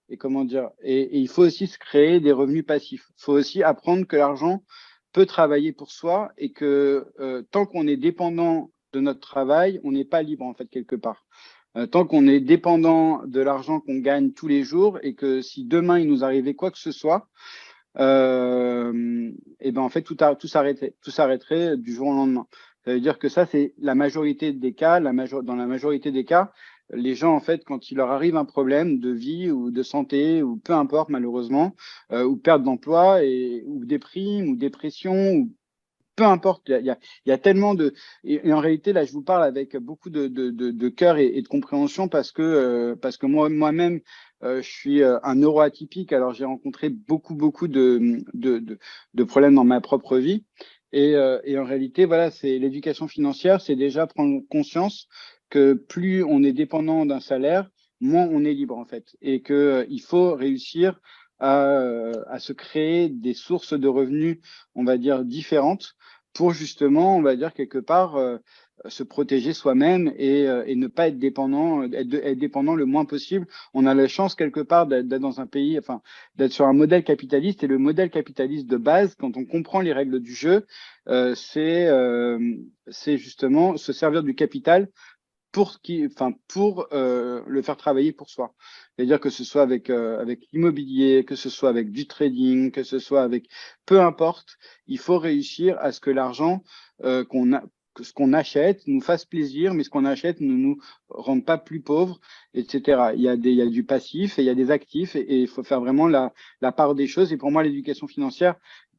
Speaker 1: et comment dire. Et il faut aussi se créer des revenus passifs. Il faut aussi apprendre que l'argent peut travailler pour soi et que tant qu'on est dépendant de notre travail, on n'est pas libre en fait quelque part. Tant qu'on est dépendant de l'argent qu'on gagne tous les jours et que si demain il nous arrivait quoi que ce soit, et ben en fait tout s'arrêterait du jour au lendemain. Ça veut dire que ça c'est la majorité des cas, dans la majorité des cas, les gens en fait quand il leur arrive un problème de vie ou de santé ou peu importe malheureusement, ou perte d'emploi ou déprime ou dépression ou peu importe, il y a tellement de et en réalité là je vous parle avec beaucoup de cœur et de compréhension parce que moi-même je suis un neuroatypique, alors j'ai rencontré beaucoup de problèmes dans ma propre vie et en réalité voilà, c'est l'éducation financière, c'est déjà prendre conscience que plus on est dépendant d'un salaire, moins on est libre en fait et que il faut réussir à se créer des sources de revenus, on va dire, différentes pour justement, on va dire, quelque part, se protéger soi-même et ne pas être dépendant, être dépendant le moins possible. On a la chance quelque part d'être dans un pays, enfin, d'être sur un modèle capitaliste et le modèle capitaliste de base, quand on comprend les règles du jeu, c'est justement se servir du capital pour le faire travailler pour soi. C'est-à-dire que ce soit avec l'immobilier, que ce soit avec du trading, que ce soit avec peu importe, il faut réussir à ce que l'argent que ce qu'on achète nous fasse plaisir, mais ce qu'on achète ne nous rende pas plus pauvres, etc. Il y a du passif et il y a des actifs et il faut faire vraiment la part des choses. Et pour moi, l'éducation financière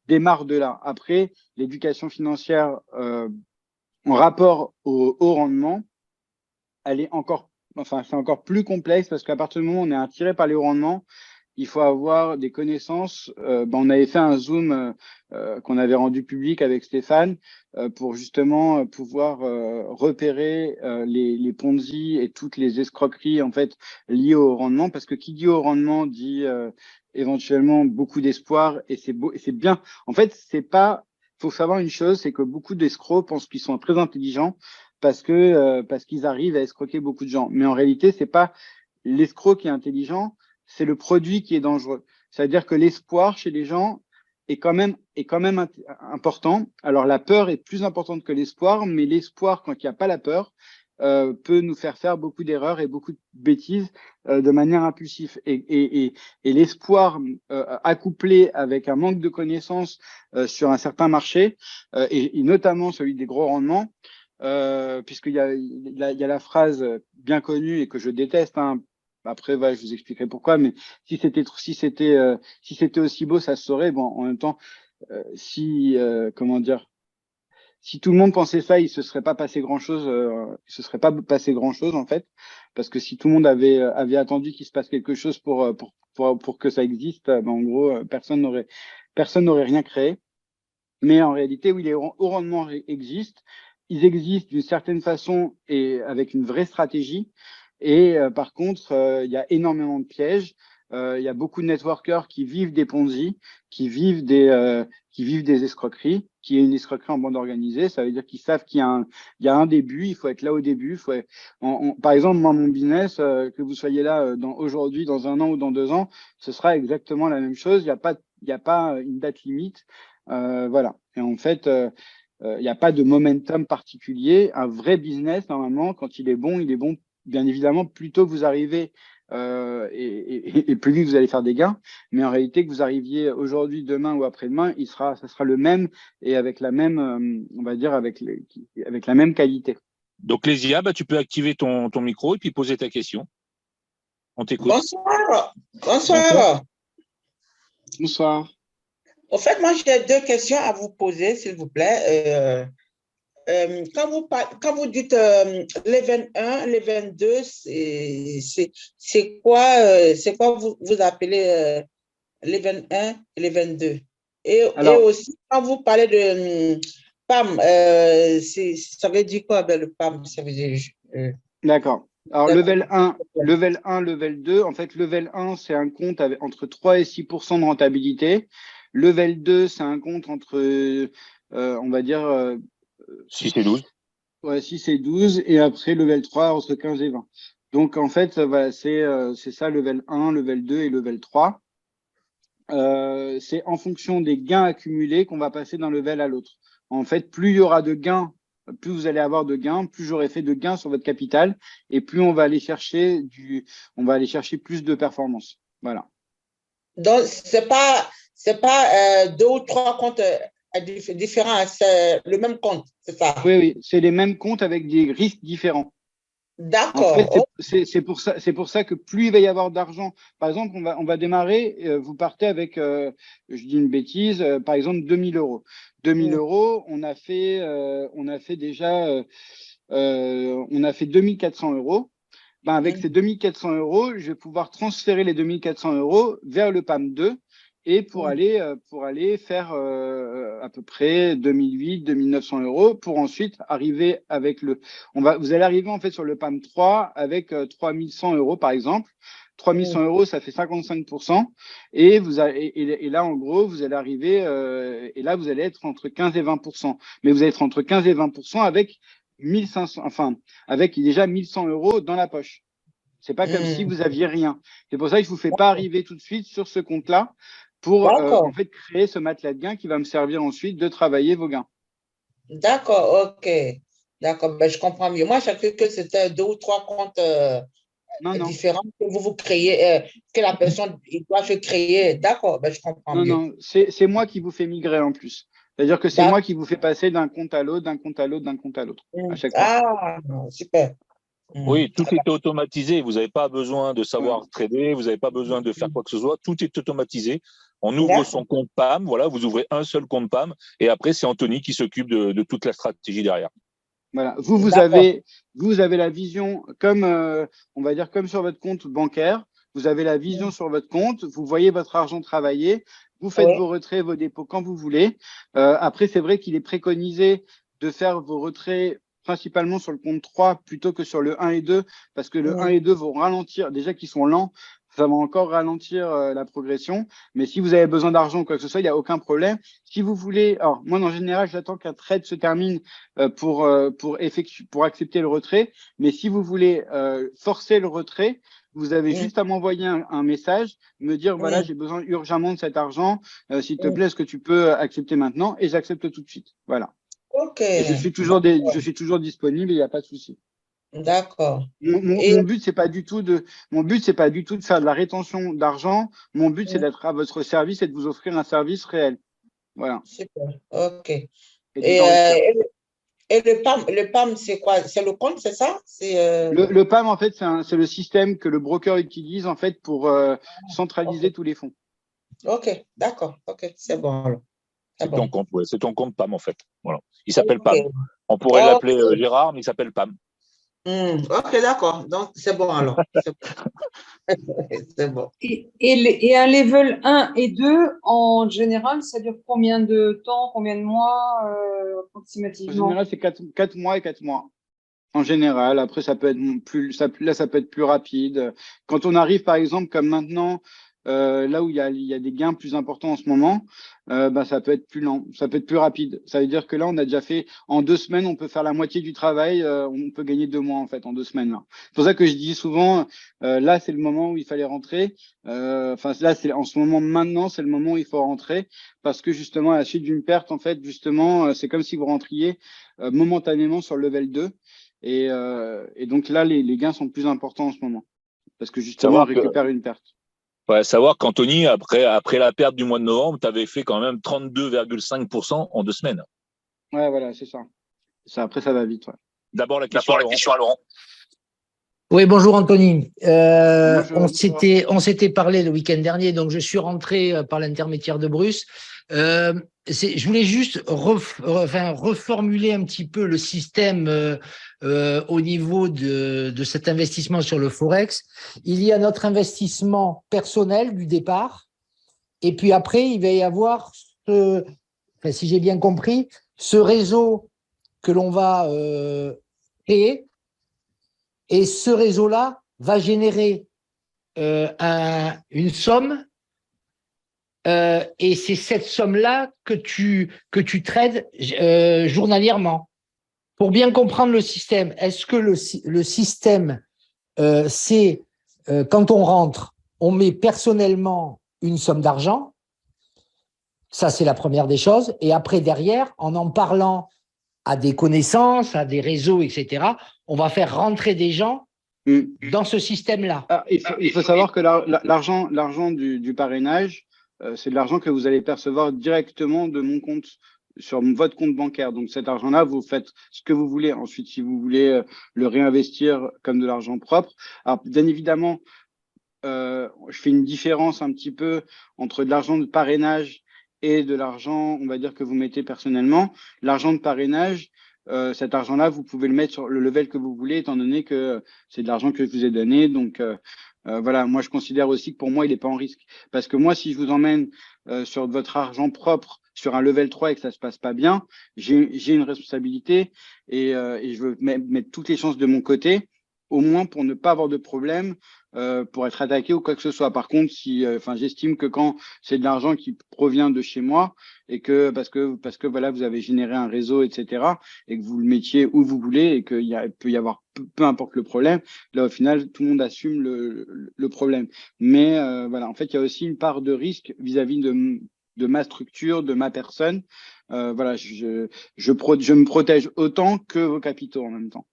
Speaker 1: démarre de là. Après, l'éducation financière en rapport au haut rendement, c'est encore plus complexe parce qu'à partir du moment où on est attiré par les hauts rendements, il faut avoir des connaissances. On avait fait un Zoom qu'on avait rendu public avec Stéphane pour justement pouvoir repérer les Ponzi et toutes les escroqueries en fait liées au rendement, parce que qui dit au rendement dit éventuellement beaucoup d'espoir et c'est beau et c'est bien. En fait, faut savoir une chose, c'est que beaucoup d'escrocs pensent qu'ils sont très intelligents parce qu'ils arrivent à escroquer beaucoup de gens. Mais en réalité, c'est pas l'escroc qui est intelligent, c'est le produit qui est dangereux. C'est-à-dire que l'espoir chez les gens est quand même important. Alors la peur est plus importante que l'espoir, mais l'espoir, quand il n'y a pas la peur, peut nous faire beaucoup d'erreurs et beaucoup de bêtises de manière impulsive. Et l'espoir accouplé avec un manque de connaissances sur un certain marché, et notamment celui des gros rendements, puisqu'il y a la phrase bien connue et que je déteste, hein. Après, voilà, je vous expliquerai pourquoi, mais si c'était aussi beau, ça se saurait. Bon, en même temps, comment dire, si tout le monde pensait ça, il se serait pas passé grand-chose, en fait, parce que si tout le monde avait attendu qu'il se passe quelque chose pour que ça existe, ben, en gros, personne n'aurait rien créé. Mais en réalité, oui, les hauts rendements existent. Ils existent d'une certaine façon et avec une vraie stratégie. Et par contre, il y a énormément de pièges. Il y a beaucoup de networkers qui vivent des Ponzi, qui vivent des escroqueries, qui est une escroquerie en bande organisée. Ça veut dire qu'ils savent qu'il y a un début, il faut être là au début. Par exemple, moi, mon business, que vous soyez là aujourd'hui, dans 1 an ou dans 2 ans, ce sera exactement la même chose. Il n'y a pas une date limite. Voilà. Et en fait, il n'y a pas de momentum particulier. Un vrai business, normalement, quand il est bon, bien évidemment, plus tôt vous arrivez et plus vite vous allez faire des gains. Mais en réalité, que vous arriviez aujourd'hui, demain ou après-demain, ça sera le même et avec la même, on va dire, avec la même qualité.
Speaker 2: Donc, Lésia, tu peux activer ton micro et puis poser ta question. On t'écoute.
Speaker 6: Bonsoir. Bonsoir.
Speaker 1: Bonsoir.
Speaker 6: En fait, moi, j'ai 2 questions à vous poser, s'il vous plaît. Quand vous dites l'event 1, l'event 2, c'est quoi vous appelez l'event 1 et l'event 2? Et aussi, quand vous parlez de PAM, ça veut dire quoi, le PAM? Ça veut dire,
Speaker 1: D'accord. Alors, level 1, level 2. En fait, level 1, c'est un compte avec entre 3 et 6% de rentabilité. Level 2, c'est un compte entre, on va dire…
Speaker 2: 6 et 12.
Speaker 1: Ouais, 6 et 12. Et après, level 3, entre 15 et 20. Donc, en fait, voilà, c'est ça, level 1, level 2 et level 3. C'est en fonction des gains accumulés qu'on va passer d'un level à l'autre. En fait, plus il y aura de gains, plus vous allez avoir de gains, plus j'aurai fait de gains sur votre capital, et plus on va aller chercher plus de performance. Voilà.
Speaker 6: Donc, c'est pas 2 ou 3 comptes différents, c'est le même compte, c'est ça?
Speaker 1: Oui, c'est les mêmes comptes avec des risques différents.
Speaker 6: D'accord.
Speaker 1: En fait, c'est pour ça que plus il va y avoir d'argent, par exemple, on va démarrer, vous partez avec, je dis une bêtise, par exemple 2000 euros. 2000 euros, on a fait 2400 euros. Ben, avec ces 2400 euros, je vais pouvoir transférer les 2400 euros vers le PAM 2 et pour aller faire à peu près 2008, 2900 euros pour ensuite arriver avec vous allez arriver en fait sur le PAM 3 avec 3100 euros par exemple. 3100 euros, ça fait 55%. Et là, en gros, vous allez arriver, et là, vous allez être entre 15 et 20%. Mais vous allez être entre 15 et 20% avec 1500, enfin, avec déjà 1100 euros dans la poche. C'est pas comme si vous aviez rien. C'est pour ça que je vous fais pas arriver tout de suite sur ce compte-là pour, en fait, créer ce matelas de gains qui va me servir ensuite de travailler vos gains.
Speaker 6: D'accord, ok. D'accord, je comprends mieux. Moi, je savais que c'était 2 ou 3 comptes différents que vous créez, que la personne doit se créer. D'accord, je comprends mieux.
Speaker 1: Non, c'est moi qui vous fais migrer en plus. C'est-à-dire que c'est moi qui vous fais passer d'un compte à l'autre, d'un compte à l'autre, d'un compte à l'autre, à chaque fois.
Speaker 6: Ah, super.
Speaker 2: Oui, tout est automatisé. Vous n'avez pas besoin de savoir trader, vous n'avez pas besoin de faire quoi que ce soit. Tout est automatisé. On ouvre son compte PAM, voilà, vous ouvrez un seul compte PAM, et après, c'est Anthony qui s'occupe de toute la stratégie derrière.
Speaker 1: Voilà. Vous avez la vision comme, on va dire, comme sur votre compte bancaire. Vous avez la vision sur votre compte. Vous voyez votre argent travailler. Vous faites vos retraits, vos dépôts quand vous voulez. Après, c'est vrai qu'il est préconisé de faire vos retraits principalement sur le compte 3 plutôt que sur le 1 et 2 parce que le 1 et 2 vont ralentir. Déjà qu'ils sont lents, ça va encore ralentir la progression. Mais si vous avez besoin d'argent ou quoi que ce soit, il n'y a aucun problème. Si vous voulez, alors moi en général, j'attends qu'un trade se termine pour accepter le retrait. Mais si vous voulez forcer le retrait, vous avez juste à m'envoyer un message, me dire voilà, j'ai besoin urgemment de cet argent. S'il te plaît, est-ce que tu peux accepter maintenant? Et j'accepte tout de suite. Voilà.
Speaker 6: Ok.
Speaker 1: Et je suis toujours disponible, il n'y a pas de souci.
Speaker 6: D'accord.
Speaker 1: Mon but, c'est pas du tout de faire de la rétention d'argent. Mon but, c'est d'être à votre service et de vous offrir un service réel. Voilà.
Speaker 6: Super. OK.
Speaker 1: Et
Speaker 6: le PAM, c'est quoi? C'est le compte, c'est ça?
Speaker 1: le PAM, en fait, c'est le système que le broker utilise en fait pour centraliser tous les fonds.
Speaker 6: OK, d'accord. OK, c'est bon alors.
Speaker 2: C'est ton compte, ouais. C'est ton compte PAM, en fait. Voilà. Il s'appelle PAM. On pourrait l'appeler Gérard, mais il s'appelle PAM.
Speaker 6: OK, d'accord. Donc, c'est bon alors. C'est bon.
Speaker 4: Et un level 1 et 2, en général, ça dure combien de temps, combien de mois approximativement?
Speaker 1: En général, c'est 4 mois et 4 mois. En général, après, ça peut être ça peut être plus rapide. Quand on arrive, par exemple, comme maintenant, là où il y a des gains plus importants en ce moment, ça peut être plus lent, ça peut être plus rapide. Ça veut dire que là, on a déjà fait, en 2 semaines, on peut faire la moitié du travail, on peut gagner 2 mois, en fait, en 2 semaines. Là. C'est pour ça que je dis souvent, là, c'est le moment où il fallait rentrer. Là, c'est en ce moment, maintenant, c'est le moment où il faut rentrer, parce que justement, à la suite d'une perte, en fait, justement, c'est comme si vous rentriez momentanément sur le level 2. Et donc là, les gains sont plus importants en ce moment, parce que justement, on récupère une perte.
Speaker 2: Ouais, savoir qu'Anthony, après la perte du mois de novembre, tu avais fait quand même 32,5% en 2 semaines.
Speaker 1: Ouais, voilà, c'est ça. Après, ça va vite. Ouais.
Speaker 2: D'abord, la question à Laurent.
Speaker 7: Oui, bonjour Anthony.
Speaker 1: Bonjour.
Speaker 7: On s'était parlé le week-end dernier, donc je suis rentré par l'intermédiaire de Bruce. Je voulais juste reformuler un petit peu le système au niveau de cet investissement sur le Forex. Il y a notre investissement personnel du départ, et puis après, il va y avoir, si j'ai bien compris, ce réseau que l'on va créer. Et ce réseau-là va générer une somme, et c'est cette somme-là que tu trades journalièrement. Pour bien comprendre le système, est-ce que le système, c'est quand on rentre, on met personnellement une somme d'argent? Ça, c'est la première des choses. Et après, derrière, en parlant à des connaissances, à des réseaux, etc., on va faire rentrer des gens dans ce système-là.
Speaker 1: Il faut savoir que l'argent du parrainage, c'est de l'argent que vous allez percevoir directement de mon compte, sur votre compte bancaire. Donc cet argent-là, vous faites ce que vous voulez. Ensuite, si vous voulez le réinvestir comme de l'argent propre, alors bien évidemment, je fais une différence un petit peu entre de l'argent de parrainage et de l'argent, on va dire, que vous mettez personnellement. L'argent de parrainage, cet argent-là, vous pouvez le mettre sur le level que vous voulez, étant donné que c'est de l'argent que je vous ai donné. Donc, voilà, moi, je considère aussi que pour moi, il n'est pas en risque. Parce que moi, si je vous emmène sur votre argent propre, sur un level 3 et que ça se passe pas bien, j'ai une responsabilité et je veux mettre toutes les chances de mon côté, au moins pour ne pas avoir de problème, pour être attaqué ou quoi que ce soit. Par contre, si, j'estime que quand c'est de l'argent qui provient de chez moi et que parce que voilà, vous avez généré un réseau, etc., et que vous le mettiez où vous voulez et qu'il peut y avoir peu importe le problème, là au final tout le monde assume le problème. Mais voilà, en fait, il y a aussi une part de risque vis-à-vis de ma structure, de ma personne. Voilà, je me protège autant que vos capitaux en même temps.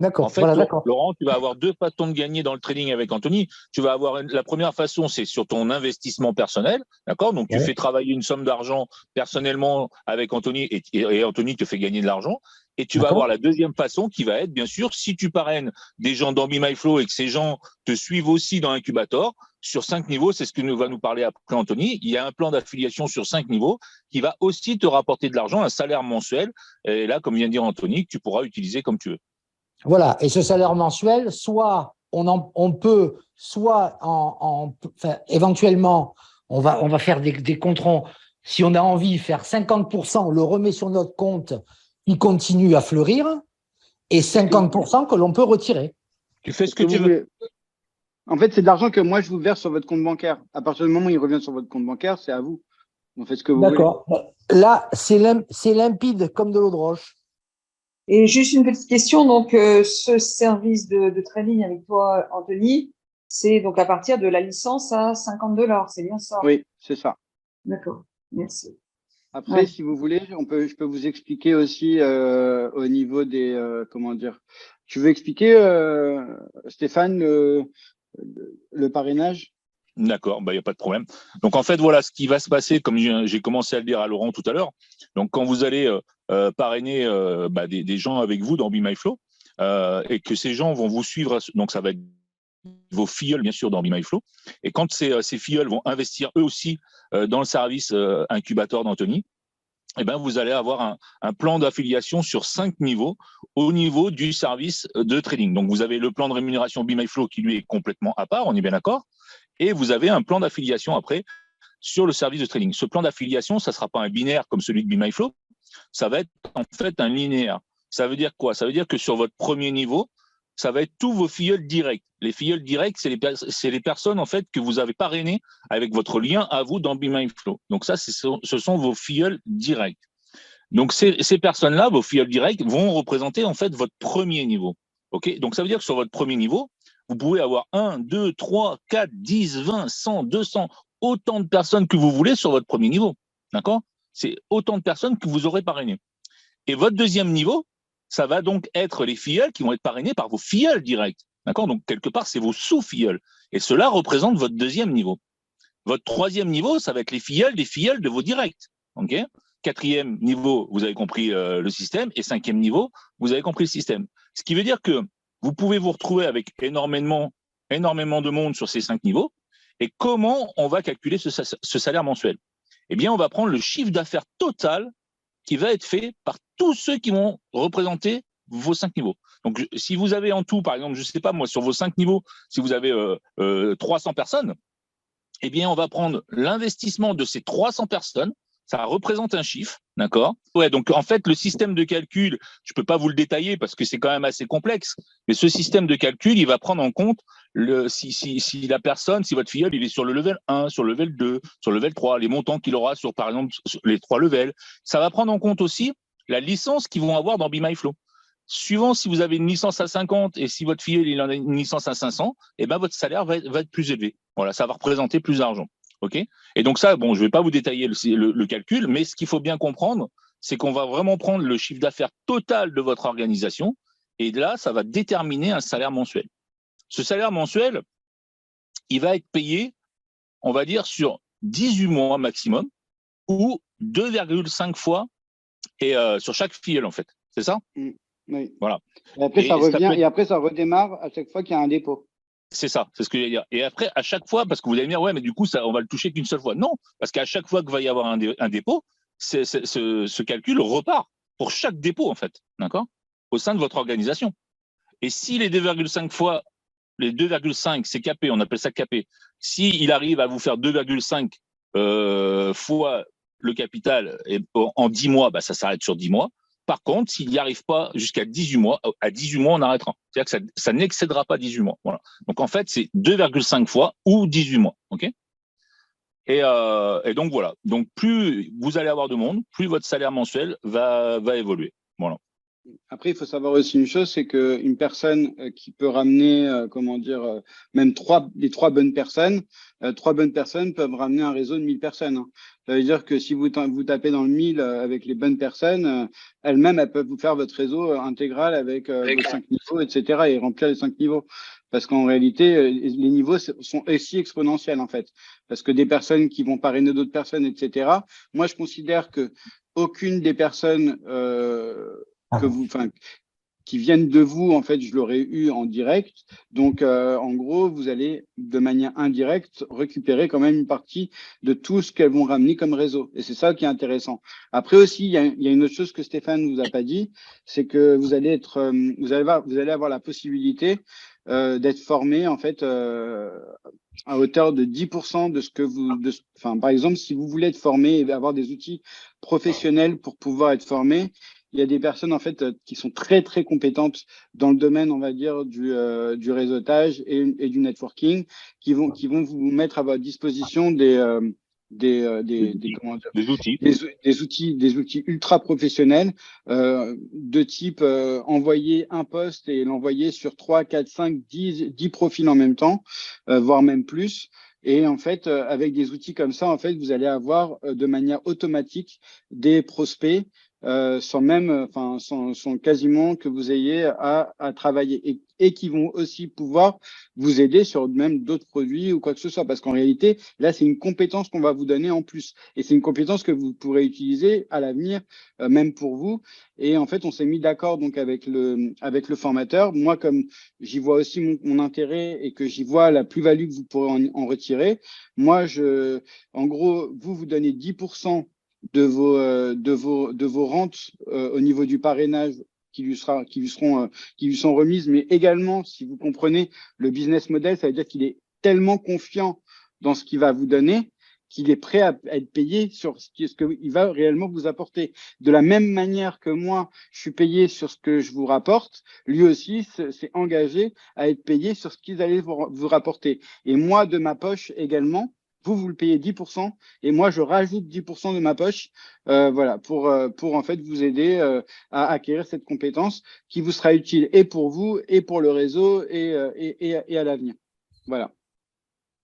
Speaker 7: D'accord.
Speaker 2: En fait, Laurent, tu vas avoir 2 façons de gagner dans le trading avec Anthony. Tu vas avoir la première façon, c'est sur ton investissement personnel, d'accord? Donc, tu fais travailler une somme d'argent personnellement avec Anthony et Anthony te fait gagner de l'argent. Et tu vas avoir la deuxième façon qui va être, bien sûr, si tu parraines des gens dans Be My Flow et que ces gens te suivent aussi dans Incubator, sur 5 niveaux, c'est ce que va nous parler après Anthony. Il y a un plan d'affiliation sur 5 niveaux qui va aussi te rapporter de l'argent, un salaire mensuel. Et là, comme vient de dire Anthony, que tu pourras utiliser comme tu veux.
Speaker 7: Voilà, et ce salaire mensuel, soit on peut, soit éventuellement, on va faire des contrôles. Si on a envie de faire 50%, on le remet sur notre compte, il continue à fleurir, et 50% que l'on peut retirer.
Speaker 2: Tu fais ce que tu veux.
Speaker 1: En fait, c'est de l'argent que moi, je vous verse sur votre compte bancaire. À partir du moment où il revient sur votre compte bancaire, c'est à vous. Vous faites ce que vous voulez.
Speaker 7: D'accord. Là, c'est limpide comme de l'eau de roche.
Speaker 4: Et juste une petite question, donc ce service de trading avec toi, Anthony, c'est donc à partir de la licence à $50, c'est bien ça?
Speaker 1: Oui, c'est ça.
Speaker 4: D'accord, merci.
Speaker 1: Après, si vous voulez, je peux vous expliquer aussi au niveau des Tu veux expliquer, Stéphane, le parrainage?
Speaker 2: D'accord, il n'y a pas de problème. Donc, en fait, voilà ce qui va se passer, comme j'ai commencé à le dire à Laurent tout à l'heure. Donc, quand vous allez parrainer des gens avec vous dans Be My Flow, et que ces gens vont vous suivre, donc ça va être vos filleuls, bien sûr, dans Be My Flow. Et quand ces filleuls vont investir eux aussi dans le service incubateur d'Anthony, eh ben, vous allez avoir un plan d'affiliation sur 5 niveaux au niveau du service de trading. Donc, vous avez le plan de rémunération Be My Flow qui, lui, est complètement à part, on est bien d'accord. Et vous avez un plan d'affiliation après sur le service de trading. Ce plan d'affiliation, ça ne sera pas un binaire comme celui de Be My Flow, ça va être en fait un linéaire. Ça veut dire quoi? Ça veut dire que sur votre premier niveau, ça va être tous vos filleuls directs. Les filleuls directs, c'est les personnes en fait que vous avez parrainées avec votre lien à vous dans Be My Flow. Donc ça, ce sont vos filleuls directs. Donc ces personnes-là, vos filleuls directs, vont représenter en fait votre premier niveau. Ok? Donc ça veut dire que sur votre premier niveau, vous pouvez avoir 1, 2, 3, 4, 10, 20, 100, 200, autant de personnes que vous voulez sur votre premier niveau. D'accord? C'est autant de personnes que vous aurez parrainées. Et votre deuxième niveau, ça va donc être les filleuls qui vont être parrainés par vos filleuls directs. D'accord? Donc, quelque part, c'est vos sous-filleuls. Et cela représente votre deuxième niveau. Votre troisième niveau, ça va être les filleuls des filleuls de vos directs. Ok? Quatrième niveau, vous avez compris le système. Et cinquième niveau, vous avez compris le système. Ce qui veut dire que vous pouvez vous retrouver avec énormément de monde sur ces 5 niveaux. Et comment on va calculer ce salaire mensuel? Eh bien, on va prendre le chiffre d'affaires total qui va être fait par tous ceux qui vont représenter vos 5 niveaux. Donc, si vous avez en tout, par exemple, je ne sais pas moi, sur vos 5 niveaux, si vous avez 300 personnes, eh bien, on va prendre l'investissement de ces 300 personnes. Ça représente un chiffre, d'accord? Ouais, donc en fait, le système de calcul, je peux pas vous le détailler parce que c'est quand même assez complexe, mais ce système de calcul, il va prendre en compte si la personne, si votre filleul, il est sur le level 1, sur le level 2, sur le level 3, les montants qu'il aura sur, par exemple, sur les 3 levels. Ça va prendre en compte aussi la licence qu'ils vont avoir dans Be My Flow. Suivant si vous avez une licence à 50 et si votre filleul, il en a une licence à 500, eh ben, votre salaire va être plus élevé. Voilà, ça va représenter plus d'argent. Ok? Et donc ça, bon, je ne vais pas vous détailler le calcul, mais ce qu'il faut bien comprendre, c'est qu'on va vraiment prendre le chiffre d'affaires total de votre organisation, et là, ça va déterminer un salaire mensuel. Ce salaire mensuel, il va être payé, on va dire, sur 18 mois maximum, ou 2,5 fois et sur chaque filleul, en fait. C'est ça?
Speaker 1: Oui.
Speaker 2: Voilà.
Speaker 1: Et après, ça revient, et après, ça redémarre à chaque fois qu'il y a un dépôt.
Speaker 2: C'est ça, c'est ce que je vais dire. Et après, à chaque fois, parce que vous allez me dire, ouais, mais du coup, ça, on va le toucher qu'une seule fois. Non, parce qu'à chaque fois qu'il va y avoir un dépôt, ce calcul repart pour chaque dépôt, en fait, d'accord, au sein de votre organisation. Et si les 2,5 fois, les 2,5, c'est capé, on appelle ça capé. S'il arrive à vous faire 2,5 fois le capital en 10 mois, bah, ça s'arrête sur 10 mois. Par contre, s'il n'y arrive pas jusqu'à 18 mois, à 18 mois, on arrêtera. C'est-à-dire que ça n'excédera pas 18 mois. Voilà. Donc, en fait, c'est 2,5 fois ou 18 mois. OK? Et donc, voilà. Donc, plus vous allez avoir de monde, plus votre salaire mensuel va évoluer. Voilà.
Speaker 1: Après, il faut savoir aussi une chose, c'est qu'une personne qui peut ramener, même les trois bonnes personnes peuvent ramener un réseau de 1000 personnes. Hein. Ça veut dire que si vous tapez dans le 1000 avec les bonnes personnes, elles-mêmes, elles peuvent vous faire votre réseau intégral avec vos 5 niveaux, etc. et remplir les 5 niveaux. Parce qu'en réalité, les niveaux sont aussi exponentiels, en fait. Parce que des personnes qui vont parrainer d'autres personnes, etc. Moi, je considère que aucune des personnes qui viennent de vous, en fait, je l'aurais eu en direct. Donc, en gros, vous allez, de manière indirecte, récupérer quand même une partie de tout ce qu'elles vont ramener comme réseau. Et c'est ça qui est intéressant. Après aussi, il y a une autre chose que Stéphane ne vous a pas dit, c'est que vous allez avoir la possibilité d'être formé, en fait, à hauteur de 10% de ce que par exemple, si vous voulez être formé et avoir des outils professionnels pour pouvoir être formé, il y a des personnes en fait qui sont très très compétentes dans le domaine, on va dire, du réseautage et du networking, qui vont vous mettre à votre disposition des outils ultra professionnels de type envoyer un post et l'envoyer sur 3, 4, 5, 10 profils en même temps, voire même plus. Et en fait, avec des outils comme ça, en fait, vous allez avoir de manière automatique des prospects sans quasiment que vous ayez à travailler et qui vont aussi pouvoir vous aider sur même d'autres produits ou quoi que ce soit. Parce qu'en réalité, là, c'est une compétence qu'on va vous donner en plus. Et c'est une compétence que vous pourrez utiliser à l'avenir, même pour vous. Et en fait, on s'est mis d'accord donc avec le formateur. Moi, comme j'y vois aussi mon intérêt et que j'y vois la plus-value que vous pourrez en retirer, moi, en gros, vous donnez 10% de vos rentes au niveau du parrainage qui lui sont remises, mais également, si vous comprenez le business model, ça veut dire qu'il est tellement confiant dans ce qu'il va vous donner qu'il est prêt à être payé sur ce qu'il va réellement vous apporter. De la même manière que moi, je suis payé sur ce que je vous rapporte, lui aussi s'est engagé à être payé sur ce qu'ils allaient vous rapporter. Et moi, de ma poche également, vous le payez 10% et moi, je rajoute 10% de ma poche voilà, pour en fait vous aider à acquérir cette compétence qui vous sera utile et pour vous et pour le réseau et à l'avenir. Voilà.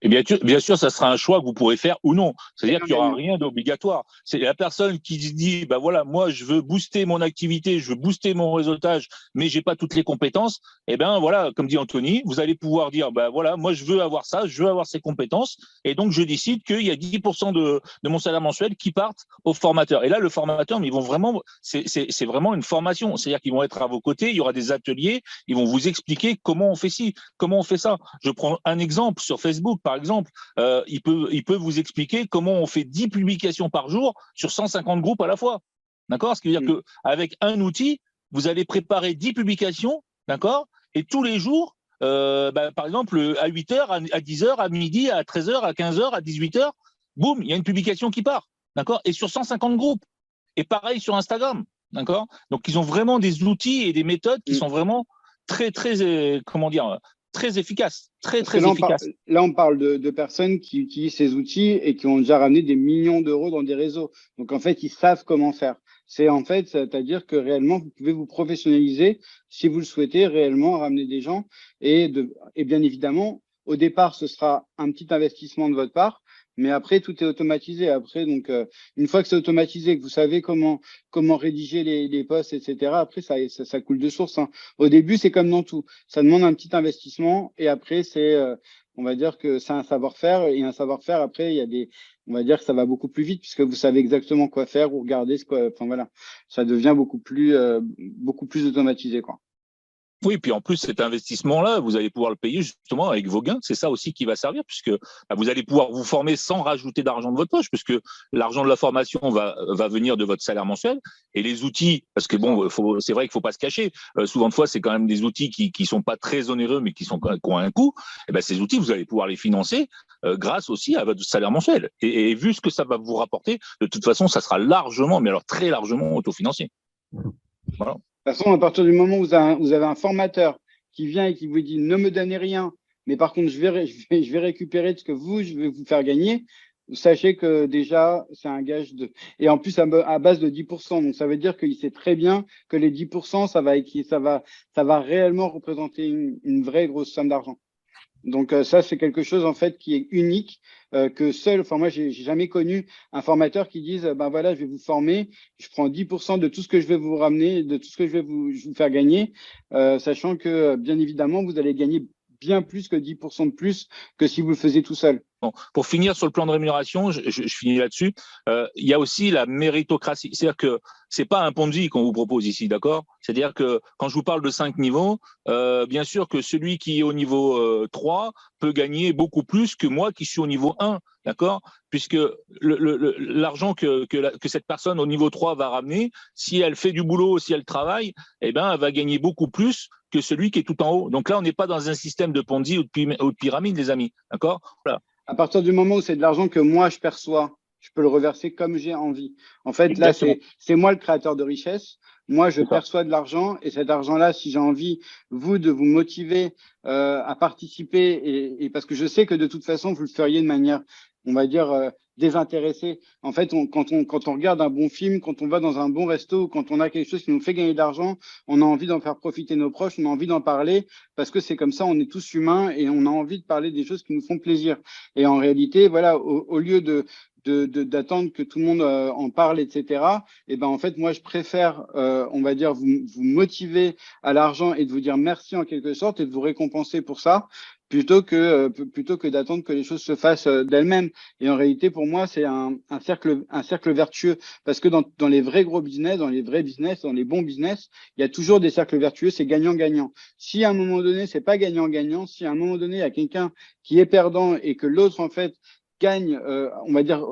Speaker 2: Et bien sûr, ça sera un choix que vous pourrez faire ou non. C'est-à-dire qu'il n'y aura rien d'obligatoire. C'est la personne qui se dit, bah voilà, moi, je veux booster mon activité, je veux booster mon réseautage, mais j'ai pas toutes les compétences. Eh ben, voilà, comme dit Anthony, vous allez pouvoir dire, bah voilà, moi, je veux avoir ça, je veux avoir ces compétences. Et donc, je décide qu'il y a 10% de mon salaire mensuel qui partent au formateur. Et là, le formateur, mais ils vont vraiment, c'est vraiment une formation. C'est-à-dire qu'ils vont être à vos côtés, il y aura des ateliers, ils vont vous expliquer comment on fait ci, comment on fait ça. Je prends un exemple sur Facebook, par exemple, il peut vous expliquer comment on fait 10 publications par jour sur 150 groupes à la fois. D'accord? Ce qui veut dire qu'avec un outil, vous allez préparer 10 publications, d'accord? Et tous les jours, par exemple, à 8h, à 10h, à midi, à 13h, à 15h, à 18h, boum, il y a une publication qui part. D'accord? Et sur 150 groupes. Et pareil sur Instagram. D'accord? Donc, ils ont vraiment des outils et des méthodes qui sont vraiment très, comment dire, très efficace, très efficace.
Speaker 1: Là, on parle de personnes qui utilisent ces outils et qui ont déjà ramené des millions d'euros dans des réseaux. Donc, en fait, ils savent comment faire. C'est-à-dire que réellement, vous pouvez vous professionnaliser si vous le souhaitez, réellement ramener des gens. Et bien évidemment, au départ, ce sera un petit investissement de votre part. Mais après, tout est automatisé. Après, donc, une fois que c'est automatisé, que vous savez comment rédiger les posts, etc., après, ça coule de source. Hein. Au début, c'est comme dans tout. Ça demande un petit investissement et après, on va dire que c'est un savoir-faire. Et un savoir-faire, après, on va dire que ça va beaucoup plus vite puisque vous savez exactement quoi faire ou regarder enfin, voilà. Ça devient beaucoup plus automatisé, quoi.
Speaker 2: Oui, puis en plus, cet investissement-là, vous allez pouvoir le payer justement avec vos gains. C'est ça aussi qui va servir, puisque vous allez pouvoir vous former sans rajouter d'argent de votre poche, puisque l'argent de la formation va venir de votre salaire mensuel. Et les outils, parce que bon, c'est vrai qu'il faut pas se cacher. Souvent de fois, c'est quand même des outils qui sont pas très onéreux, mais qui ont un coût. Et ben ces outils, vous allez pouvoir les financer grâce aussi à votre salaire mensuel. Et vu ce que ça va vous rapporter, de toute façon, ça sera largement, mais alors très largement autofinancier. Voilà.
Speaker 1: De toute façon, à partir du moment où vous avez un formateur qui vient et qui vous dit ne me donnez rien, mais par contre, je vais récupérer de ce que je vais vous faire gagner, sachez que déjà, c'est un gage et en plus, à base de 10%. Donc, ça veut dire qu'il sait très bien que les 10%, ça va réellement représenter une vraie grosse somme d'argent. Donc ça, c'est quelque chose en fait qui est unique, moi j'ai jamais connu un formateur qui dise ben voilà, je vais vous former, je prends 10% de tout ce que je vais vous ramener, de tout ce que je vais vous faire gagner, sachant que bien évidemment vous allez gagner bien plus que 10% de plus que si vous le faisiez tout seul.
Speaker 2: Bon, pour finir sur le plan de rémunération, je finis là-dessus. Il y a aussi la méritocratie. C'est-à-dire que c'est pas un Ponzi qu'on vous propose ici, d'accord? C'est-à-dire que quand je vous parle de 5 niveaux, bien sûr que celui qui est au niveau 3 peut gagner beaucoup plus que moi qui suis au niveau 1, d'accord? Puisque l'argent que cette personne au niveau 3 va ramener, si elle fait du boulot, si elle travaille, eh ben, elle va gagner beaucoup plus que celui qui est tout en haut. Donc là, on n'est pas dans un système de Ponzi ou de pyramide, les amis, d'accord? Voilà.
Speaker 1: À partir du moment où c'est de l'argent que moi je perçois, je peux le reverser comme j'ai envie. En fait, exactement. Là, c'est moi le créateur de richesse. Moi, je perçois de l'argent et cet argent-là, si j'ai envie, de vous motiver à participer et parce que je sais que de toute façon, vous le feriez de manière, on va dire, désintéressée. En fait, quand on regarde un bon film, quand on va dans un bon resto, quand on a quelque chose qui nous fait gagner de l'argent, on a envie d'en faire profiter nos proches, on a envie d'en parler parce que c'est comme ça, on est tous humains et on a envie de parler des choses qui nous font plaisir. Et en réalité, voilà, au lieu d'attendre que tout le monde en parle, etc. Et ben en fait, moi, je préfère, on va dire, vous motiver à l'argent et de vous dire merci en quelque sorte et de vous récompenser pour ça, plutôt que d'attendre que les choses se fassent d'elles-mêmes. Et en réalité, pour moi, c'est un cercle vertueux, parce que dans les vrais gros business, dans les vrais business, dans les bons business, il y a toujours des cercles vertueux, c'est gagnant-gagnant. Si à un moment donné, c'est pas gagnant-gagnant, si à un moment donné, il y a quelqu'un qui est perdant et que l'autre, en fait, gagne, on va dire,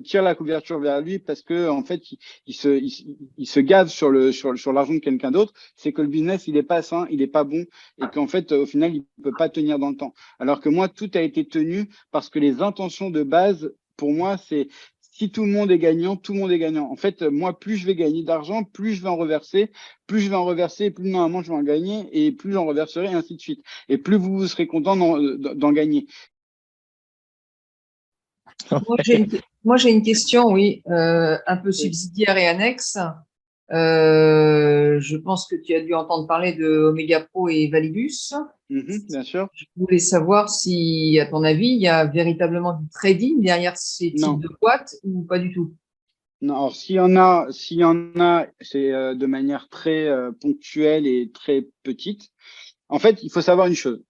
Speaker 1: tire la couverture vers lui parce que en fait, il se gave sur l'argent de quelqu'un d'autre, c'est que le business, il est pas sain, il est pas bon et qu'en fait, au final, il peut pas tenir dans le temps. Alors que moi, tout a été tenu parce que les intentions de base, pour moi, c'est si tout le monde est gagnant, tout le monde est gagnant. En fait, moi, plus je vais gagner d'argent, plus je vais en reverser, plus normalement je vais en gagner et plus j'en reverserai, et ainsi de suite. Et plus vous serez content d'en gagner.
Speaker 8: Moi, j'ai une question, oui, un peu subsidiaire et annexe. Je pense que tu as dû entendre parler de Omega Pro et Validus.
Speaker 1: Bien sûr.
Speaker 8: Je voulais savoir si, à ton avis, il y a véritablement du trading derrière ces types de boîtes ou pas du tout.
Speaker 1: Non, alors s'il y en a, c'est de manière très ponctuelle et très petite. En fait, il faut savoir une chose.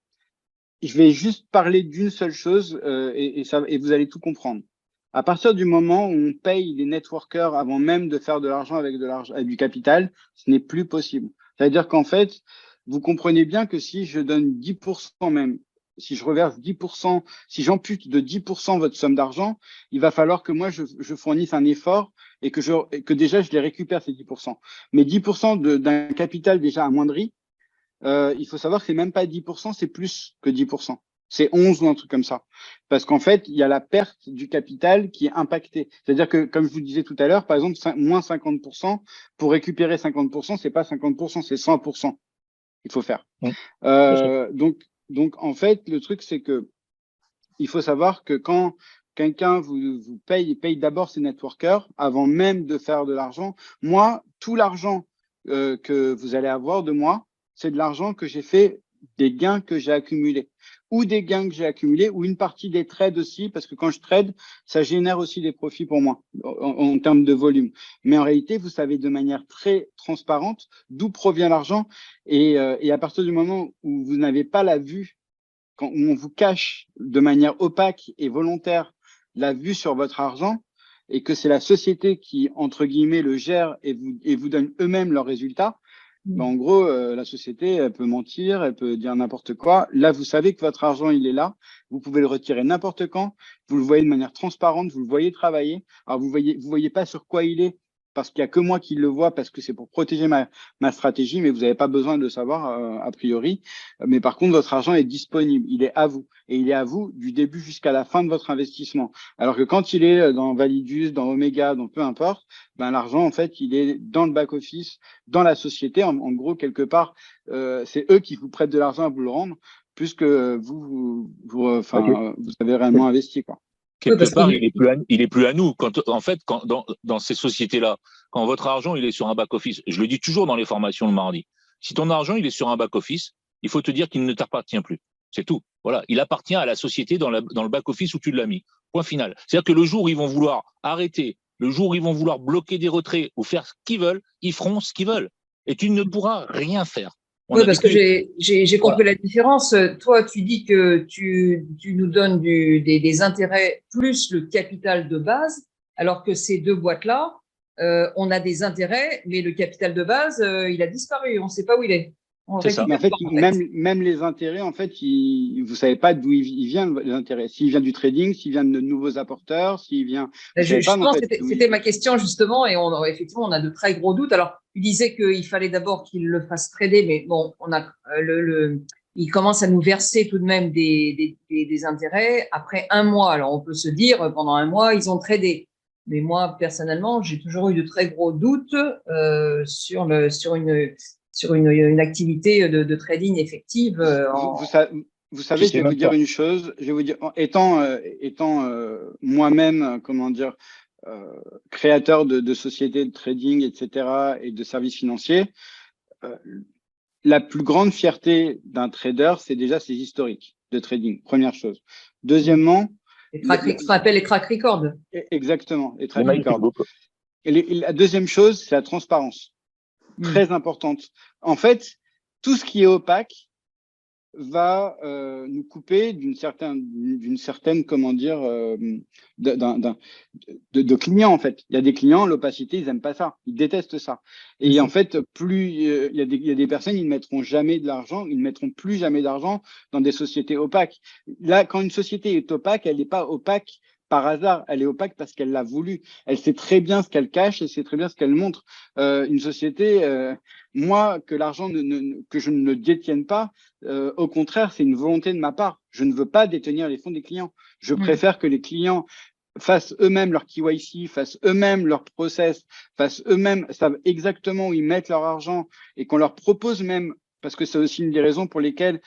Speaker 1: Je vais juste parler d'une seule chose et vous allez tout comprendre. À partir du moment où on paye les networkers avant même de faire de l'argent avec du capital, ce n'est plus possible. C'est-à-dire qu'en fait, vous comprenez bien que si je donne 10% même, si je reverse 10%, si j'ampute de 10% votre somme d'argent, il va falloir que moi, je fournisse un effort et que déjà, je les récupère ces 10%. Mais 10% d'un capital déjà amoindri, il faut savoir que c'est même pas 10%, c'est plus que 10%. C'est 11 ou un truc comme ça. Parce qu'en fait, il y a la perte du capital qui est impactée. C'est-à-dire que, comme je vous disais tout à l'heure, par exemple, moins 50%, pour récupérer 50%, c'est pas 50%, c'est 100%. Il faut faire. Donc, en fait, le truc, c'est que il faut savoir que quand quelqu'un vous paye d'abord ses networkers avant même de faire de l'argent. Moi, tout l'argent que vous allez avoir de moi, c'est de l'argent que j'ai fait des gains que j'ai accumulés ou des gains que j'ai accumulés ou une partie des trades aussi, parce que quand je trade, ça génère aussi des profits pour moi en termes de volume. Mais en réalité, vous savez de manière très transparente d'où provient l'argent et à partir du moment où vous n'avez pas la vue, où on vous cache de manière opaque et volontaire la vue sur votre argent et que c'est la société qui, entre guillemets, le gère et vous donne eux-mêmes leurs résultats, ben en gros, la société, elle peut mentir, elle peut dire n'importe quoi. Là, vous savez que votre argent, il est là. Vous pouvez le retirer n'importe quand. Vous le voyez de manière transparente, vous le voyez travailler. Alors, vous voyez pas sur quoi il est parce qu'il y a que moi qui le vois parce que c'est pour protéger ma stratégie, mais vous n'avez pas besoin de le savoir a priori. Mais par contre, votre argent est disponible, il est à vous. Et il est à vous du début jusqu'à la fin de votre investissement. Alors que quand il est dans Validus, dans Omega, dans peu importe, ben l'argent, en fait, il est dans le back-office, dans la société. En gros, quelque part, c'est eux qui vous prêtent de l'argent à vous le rendre, plus que vous avez réellement investi, quoi.
Speaker 2: Quelque part, il est plus à nous. En fait, dans ces sociétés-là, quand votre argent il est sur un back-office, je le dis toujours dans les formations le mardi, si ton argent il est sur un back-office, il faut te dire qu'il ne t'appartient plus. C'est tout. Voilà, il appartient à la société dans le back-office où tu l'as mis. Point final. C'est-à-dire que le jour où ils vont vouloir arrêter, le jour où ils vont vouloir bloquer des retraits ou faire ce qu'ils veulent, ils feront ce qu'ils veulent. Et tu ne pourras rien faire.
Speaker 8: Oui, parce que j'ai compris la différence. Toi, tu dis que tu nous donnes des intérêts plus le capital de base, alors que ces deux boîtes-là, on a des intérêts, mais le capital de base, il a disparu. On ne sait pas où il est.
Speaker 1: C'est ça. Mais en fait, même les intérêts, en fait, vous savez pas d'où il vient les intérêts. S'il vient du trading, s'il vient de nouveaux apporteurs, s'il vient.
Speaker 8: C'était ma question justement, et effectivement, on a de très gros doutes. Alors, tu disais qu'il fallait d'abord qu'il le fasse trader, mais bon, on a il commence à nous verser tout de même des intérêts après un mois. Alors, on peut se dire pendant un mois, ils ont tradé. Mais moi, personnellement, j'ai toujours eu de très gros doutes sur une activité de trading effective.
Speaker 1: Vous savez, je vais vous dire une chose. Je vais vous dire, étant moi-même, comment dire, créateur de sociétés de trading, etc., et de services financiers, la plus grande fierté d'un trader, c'est déjà ses historiques de trading. Première chose. Deuxièmement,
Speaker 8: Ce qu'on appelle les track records.
Speaker 1: Exactement, les track records. Et la deuxième chose, c'est la transparence. Très importante. En fait, tout ce qui est opaque va nous couper d'une certaine comment dire de clients en fait. Il y a des clients, l'opacité, ils aiment pas ça, ils détestent ça. Et en fait, plus il y a des personnes, ils ne mettront jamais de l'argent, ils ne mettront plus jamais d'argent dans des sociétés opaques. Là, quand une société est opaque, elle n'est pas opaque par hasard, elle est opaque parce qu'elle l'a voulu. Elle sait très bien ce qu'elle cache et sait très bien ce qu'elle montre. Une société, moi, que l'argent que je ne le détienne pas, au contraire, c'est une volonté de ma part. Je ne veux pas détenir les fonds des clients. Je préfère que les clients fassent eux-mêmes leur KYC, fassent eux-mêmes leur process, fassent eux-mêmes, savent exactement où ils mettent leur argent et qu'on leur propose même. Parce que c'est aussi une des raisons pour lesquelles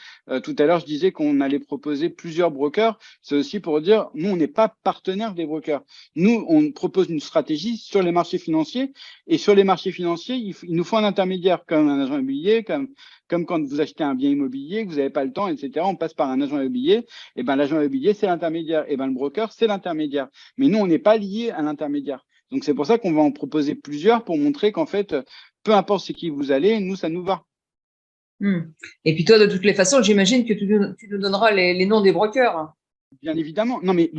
Speaker 1: tout à l'heure je disais qu'on allait proposer plusieurs brokers. C'est aussi pour dire, nous, on n'est pas partenaire des brokers. Nous, on propose une stratégie sur les marchés financiers. Et sur les marchés financiers, il nous faut un intermédiaire, comme un agent immobilier, comme quand vous achetez un bien immobilier, que vous n'avez pas le temps, etc. On passe par un agent immobilier. Et ben l'agent immobilier, c'est l'intermédiaire. Et ben le broker, c'est l'intermédiaire. Mais nous, on n'est pas lié à l'intermédiaire. Donc c'est pour ça qu'on va en proposer plusieurs pour montrer qu'en fait, peu importe c'est qui vous allez, nous, ça nous va.
Speaker 8: Et puis toi, de toutes les façons, j'imagine que tu nous donneras les noms des brokers.
Speaker 1: Bien évidemment. Non, mais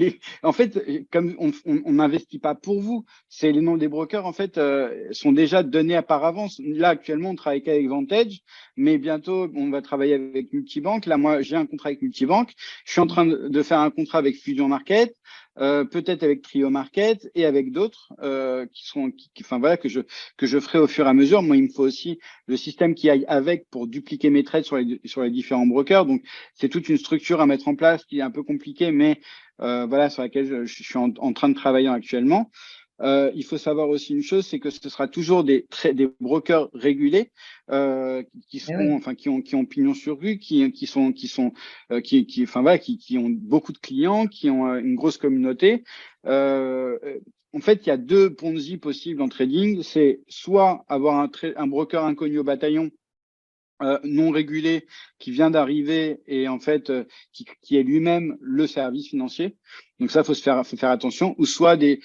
Speaker 1: en fait, comme on n'investit pas pour vous, c'est les noms des brokers, en fait, sont déjà donnés par avance. Là, actuellement, on travaille qu'avec Vantage, mais bientôt, on va travailler avec Multibank. Là, moi, j'ai un contrat avec Multibank. Je suis en train de faire un contrat avec Fusion Market, peut-être avec Trio Market et avec d'autres enfin voilà, que je ferai au fur et à mesure. Moi, il me faut aussi le système qui aille avec pour dupliquer mes trades sur les différents brokers. Donc, c'est toute une structure à mettre en place qui est un peu compliquée, mais voilà, sur laquelle je suis en train de travailler actuellement. Il faut savoir aussi une chose, c'est que ce sera toujours des brokers régulés qui seront, enfin, qui ont pignon sur rue, qui ont beaucoup de clients, qui ont une grosse communauté. En fait, il y a deux Ponzi possibles en trading. C'est soit avoir un broker inconnu au bataillon, non régulé, qui vient d'arriver et en fait qui est lui-même le service financier. Donc ça, faut faire attention. Ou soit des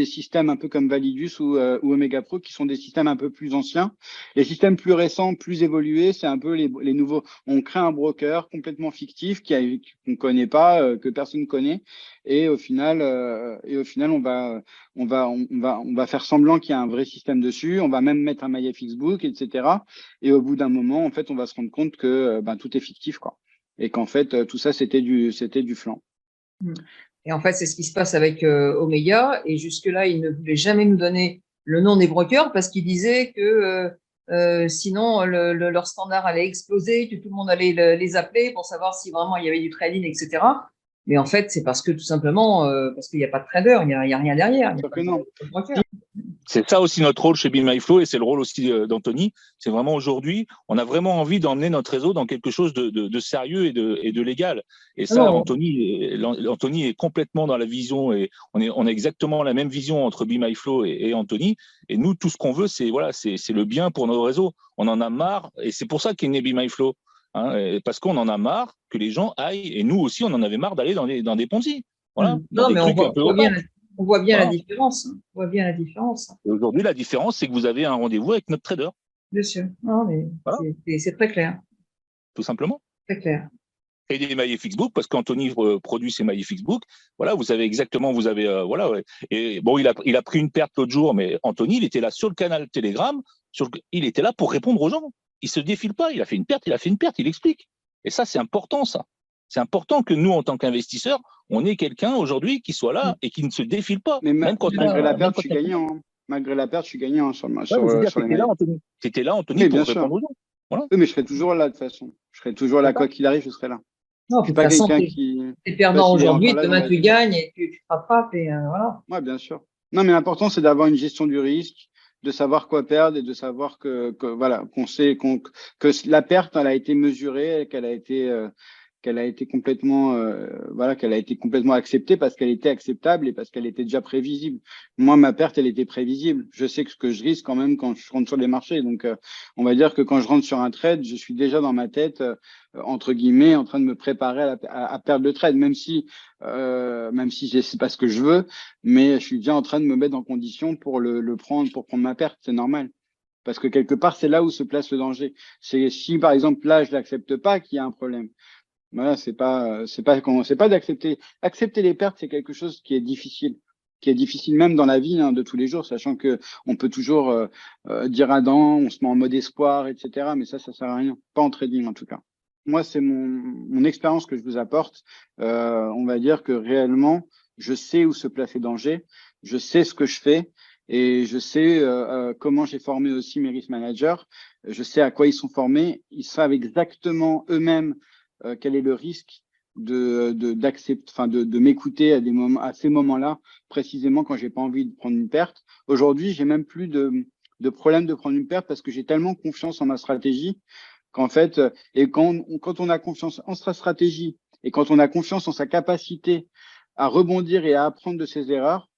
Speaker 1: systèmes un peu comme Validus ou Omega Pro, qui sont des systèmes un peu plus anciens. Les systèmes plus récents, plus évolués, c'est un peu les nouveaux. On crée un broker complètement fictif qu'on connaît pas, que personne connaît, et au final, on va faire semblant qu'il y a un vrai système dessus. On va même mettre un MyFXBook, etc. Et au bout d'un moment, en fait, on va se rendre compte que tout est fictif, quoi. Et qu'en fait, tout ça, c'était du flan.
Speaker 8: Et en fait, c'est ce qui se passe avec Omega. Et jusque-là, ils ne voulaient jamais nous donner le nom des brokers parce qu'ils disaient que sinon, leur standard allait exploser, que tout le monde allait les appeler pour savoir si vraiment il y avait du trading, etc. Mais en fait, c'est parce que tout simplement, parce qu'il n'y a pas de trader, il n'y a rien derrière.
Speaker 2: C'est ça aussi notre rôle chez Be My Flow et c'est le rôle aussi d'Anthony. C'est vraiment aujourd'hui, on a vraiment envie d'emmener notre réseau dans quelque chose de sérieux et de légal. Et ça, Anthony est complètement dans la vision et on a exactement la même vision entre Be My Flow et Anthony. Et nous, tout ce qu'on veut, c'est le bien pour nos réseaux. On en a marre et c'est pour ça qu'est né Be My Flow. Parce qu'on en a marre que les gens aillent, et nous aussi, on en avait marre d'aller dans des Ponzi. Voilà,
Speaker 8: non, mais on voit bien la différence. On voit bien la différence.
Speaker 2: Et aujourd'hui, la différence, c'est que vous avez un rendez-vous avec notre trader.
Speaker 8: Bien sûr. Non, mais voilà. C'est très clair.
Speaker 2: Tout simplement.
Speaker 8: Très clair.
Speaker 2: Et des MyFXBook, parce qu'Anthony produit ses MyFXBook. Voilà, vous avez exactement, voilà. Ouais. Et bon, il a pris une perte l'autre jour, mais Anthony, il était là sur le canal Telegram, il était là pour répondre aux gens. Il se défile pas. Il a fait une perte, il explique. Et ça, c'est important, ça. C'est important que nous, en tant qu'investisseurs, on ait quelqu'un aujourd'hui qui soit là et qui ne se défile pas.
Speaker 1: Mais malgré la perte, je suis gagnant. Hein. Malgré la perte, je suis gagnant sur
Speaker 2: les là, Anthony. C'était là, Anthony, pour répondre aux gens. Voilà.
Speaker 1: Oui, mais je serai toujours là, de toute façon. Je serai toujours là, quoi qu'il arrive, je serai là.
Speaker 8: Non, de toute façon, tu es perdant aujourd'hui, demain tu gagnes et tu te rattrapes. Et voilà.
Speaker 1: Oui, bien sûr. Non, mais l'important, c'est d'avoir une gestion du risque, de savoir quoi perdre et de savoir que la perte, elle a été mesurée, qu'elle a qu'elle a été complètement qu'elle a été complètement acceptée parce qu'elle était acceptable et parce qu'elle était déjà prévisible. Moi, ma perte, elle était prévisible. Je sais que ce que je risque quand même quand je rentre sur les marchés. Donc, on va dire que quand je rentre sur un trade, je suis déjà dans ma tête, entre guillemets, en train de me préparer à perdre le trade, même si c'est pas ce que je veux, mais je suis déjà en train de me mettre en condition pour le prendre, pour prendre ma perte. C'est normal. Parce que quelque part, c'est là où se place le danger. C'est si, par exemple, là, je l'accepte pas, qu'il y a un problème. Voilà, c'est pas d'accepter. Accepter les pertes, c'est quelque chose qui est difficile même dans la vie de tous les jours, sachant que on peut toujours dire à dents, on se met en mode espoir, etc. Mais ça sert à rien. Pas en trading en tout cas. Moi, c'est mon expérience que je vous apporte. On va dire que réellement, je sais où se placent les dangers, je sais ce que je fais. Et je sais comment j'ai formé aussi mes risk managers. Je sais à quoi ils sont formés. Ils savent exactement eux-mêmes quel est le risque de m'écouter à ces moments-là, précisément quand j'ai pas envie de prendre une perte. Aujourd'hui, j'ai même plus de problème de prendre une perte parce que j'ai tellement confiance en ma stratégie qu'en fait, et quand on a confiance en sa stratégie et quand on a confiance en sa capacité à rebondir et à apprendre de ses erreurs,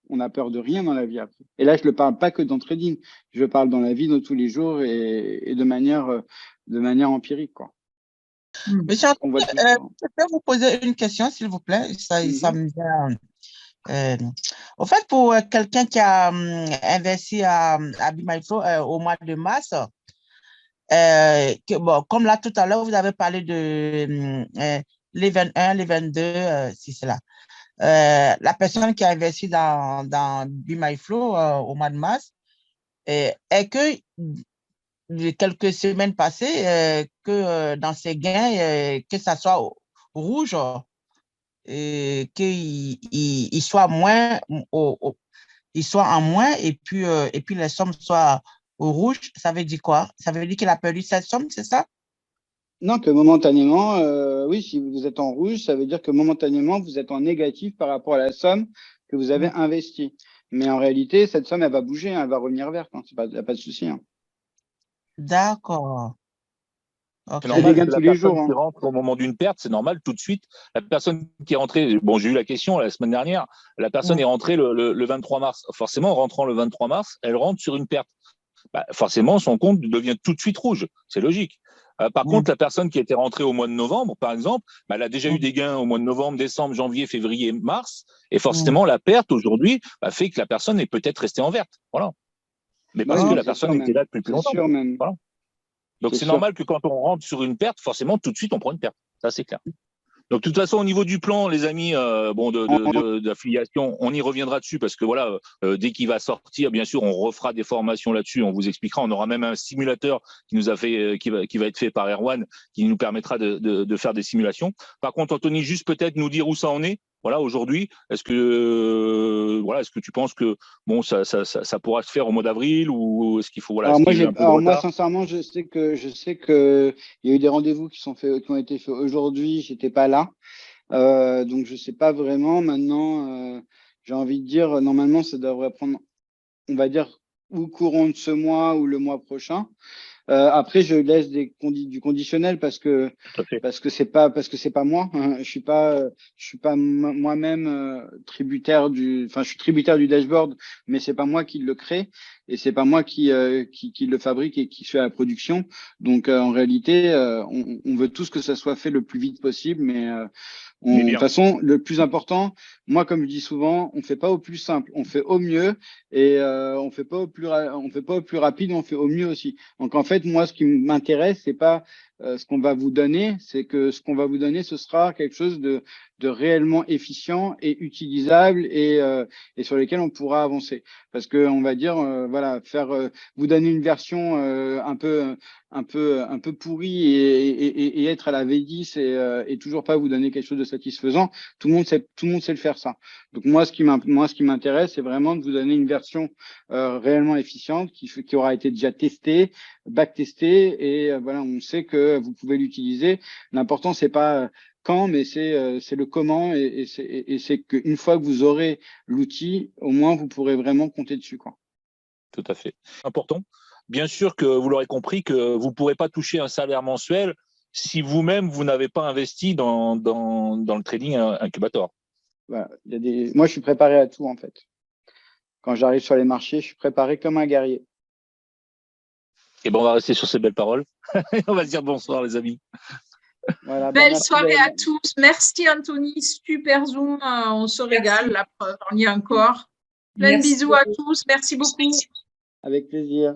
Speaker 1: on n'a peur de rien dans la vie après. Et là, je ne parle pas que dans le trading, je parle dans la vie de tous les jours et de manière empirique, quoi.
Speaker 6: Monsieur, je peux vous poser une question, s'il vous plaît? Ça me vient. Au fait, pour quelqu'un qui a investi à BeMyFlow au mois de mars, comme là tout à l'heure, vous avez parlé de l'event 1, l'event 2, si c'est là. La personne qui a investi dans BeMyFlow au mois de mars, est que quelques semaines passées, que dans ses gains, que ça soit rouge, qu'il soit moins, il soit en moins et puis les sommes soient au rouge, ça veut dire quoi? Ça veut dire qu'il a perdu cette somme, c'est ça?
Speaker 1: Non, que momentanément, oui, si vous êtes en rouge, ça veut dire que momentanément, vous êtes en négatif par rapport à la somme que vous avez investie. Mais en réalité, cette somme, elle va bouger, elle va revenir verte. Il n'y a pas de souci.
Speaker 6: D'accord.
Speaker 2: C'est normal que la personne
Speaker 1: qui
Speaker 2: rentre au moment d'une perte, c'est normal tout de suite. La personne qui est rentrée, bon, j'ai eu la question la semaine dernière, la personne est rentrée le 23 mars. Forcément, en rentrant le 23 mars, elle rentre sur une perte. Forcément, son compte devient tout de suite rouge. C'est logique. Par contre, la personne qui était rentrée au mois de novembre, par exemple, elle a déjà eu des gains au mois de novembre, décembre, janvier, février, mars. Et forcément, la perte aujourd'hui fait que la personne est peut-être restée en verte. Voilà. Mais parce que la personne était là depuis plus longtemps. Voilà. Donc, c'est normal que quand on rentre sur une perte, forcément, tout de suite, on prend une perte. Ça, c'est clair. Donc, de toute façon, au niveau du plan, les amis, d'affiliation, on y reviendra dessus parce que voilà, dès qu'il va sortir, bien sûr, on refera des formations là-dessus. On vous expliquera. On aura même un simulateur qui nous a fait, qui va être fait par Erwan, qui nous permettra de faire des simulations. Par contre, Anthony, juste peut-être nous dire où ça en est. Voilà, aujourd'hui, est-ce que tu penses que bon, ça pourra se faire au mois d'avril ou est-ce qu'il faut
Speaker 1: Alors moi, sincèrement, je sais que il y a eu des rendez-vous qui ont été faits aujourd'hui. J'étais pas là, donc je sais pas vraiment. Maintenant, j'ai envie de dire, normalement, ça devrait prendre, on va dire, ou courant de ce mois ou le mois prochain. Après, je laisse du conditionnel parce que c'est pas moi. Hein. Je suis pas moi-même tributaire je suis tributaire du dashboard, mais c'est pas moi qui le crée et c'est pas moi qui le fabrique et qui fait la production. Donc en réalité, on veut tous que ça soit fait le plus vite possible, mais de toute façon, le plus important, moi, comme je dis souvent, on fait pas au plus simple, on fait au mieux et on fait pas au plus rapide, on fait au mieux aussi. Donc en fait, moi, ce qui m'intéresse, c'est pas ce qu'on va vous donner, c'est que ce qu'on va vous donner, ce sera quelque chose de réellement efficient et utilisable et sur lesquels on pourra avancer. Parce que on va dire, voilà, vous donner une version un peu pourrie et être à la V10 et toujours pas vous donner quelque chose de satisfaisant. Tout le monde sait le faire ça. Donc moi, ce qui m'intéresse, c'est vraiment de vous donner une version réellement efficiente qui aura été déjà testée, backtestée et voilà, on sait que vous pouvez l'utiliser. L'important, c'est pas quand, mais c'est le comment et c'est qu'une fois que vous aurez l'outil, au moins vous pourrez vraiment compter dessus, quoi.
Speaker 2: Tout à fait. Important. Bien sûr que vous l'aurez compris que vous ne pourrez pas toucher un salaire mensuel si vous-même, vous n'avez pas investi dans le trading incubator.
Speaker 1: Voilà. Moi, je suis préparé à tout, en fait. Quand j'arrive sur les marchés, je suis préparé comme un guerrier.
Speaker 2: Et on va rester sur ces belles paroles. On va se dire bonsoir, les amis.
Speaker 4: Voilà, belle soirée à tous. Merci, Anthony. Super Zoom. On se régale. La preuve, on y est encore. Plein de bisous à tous. Merci beaucoup.
Speaker 1: Avec plaisir.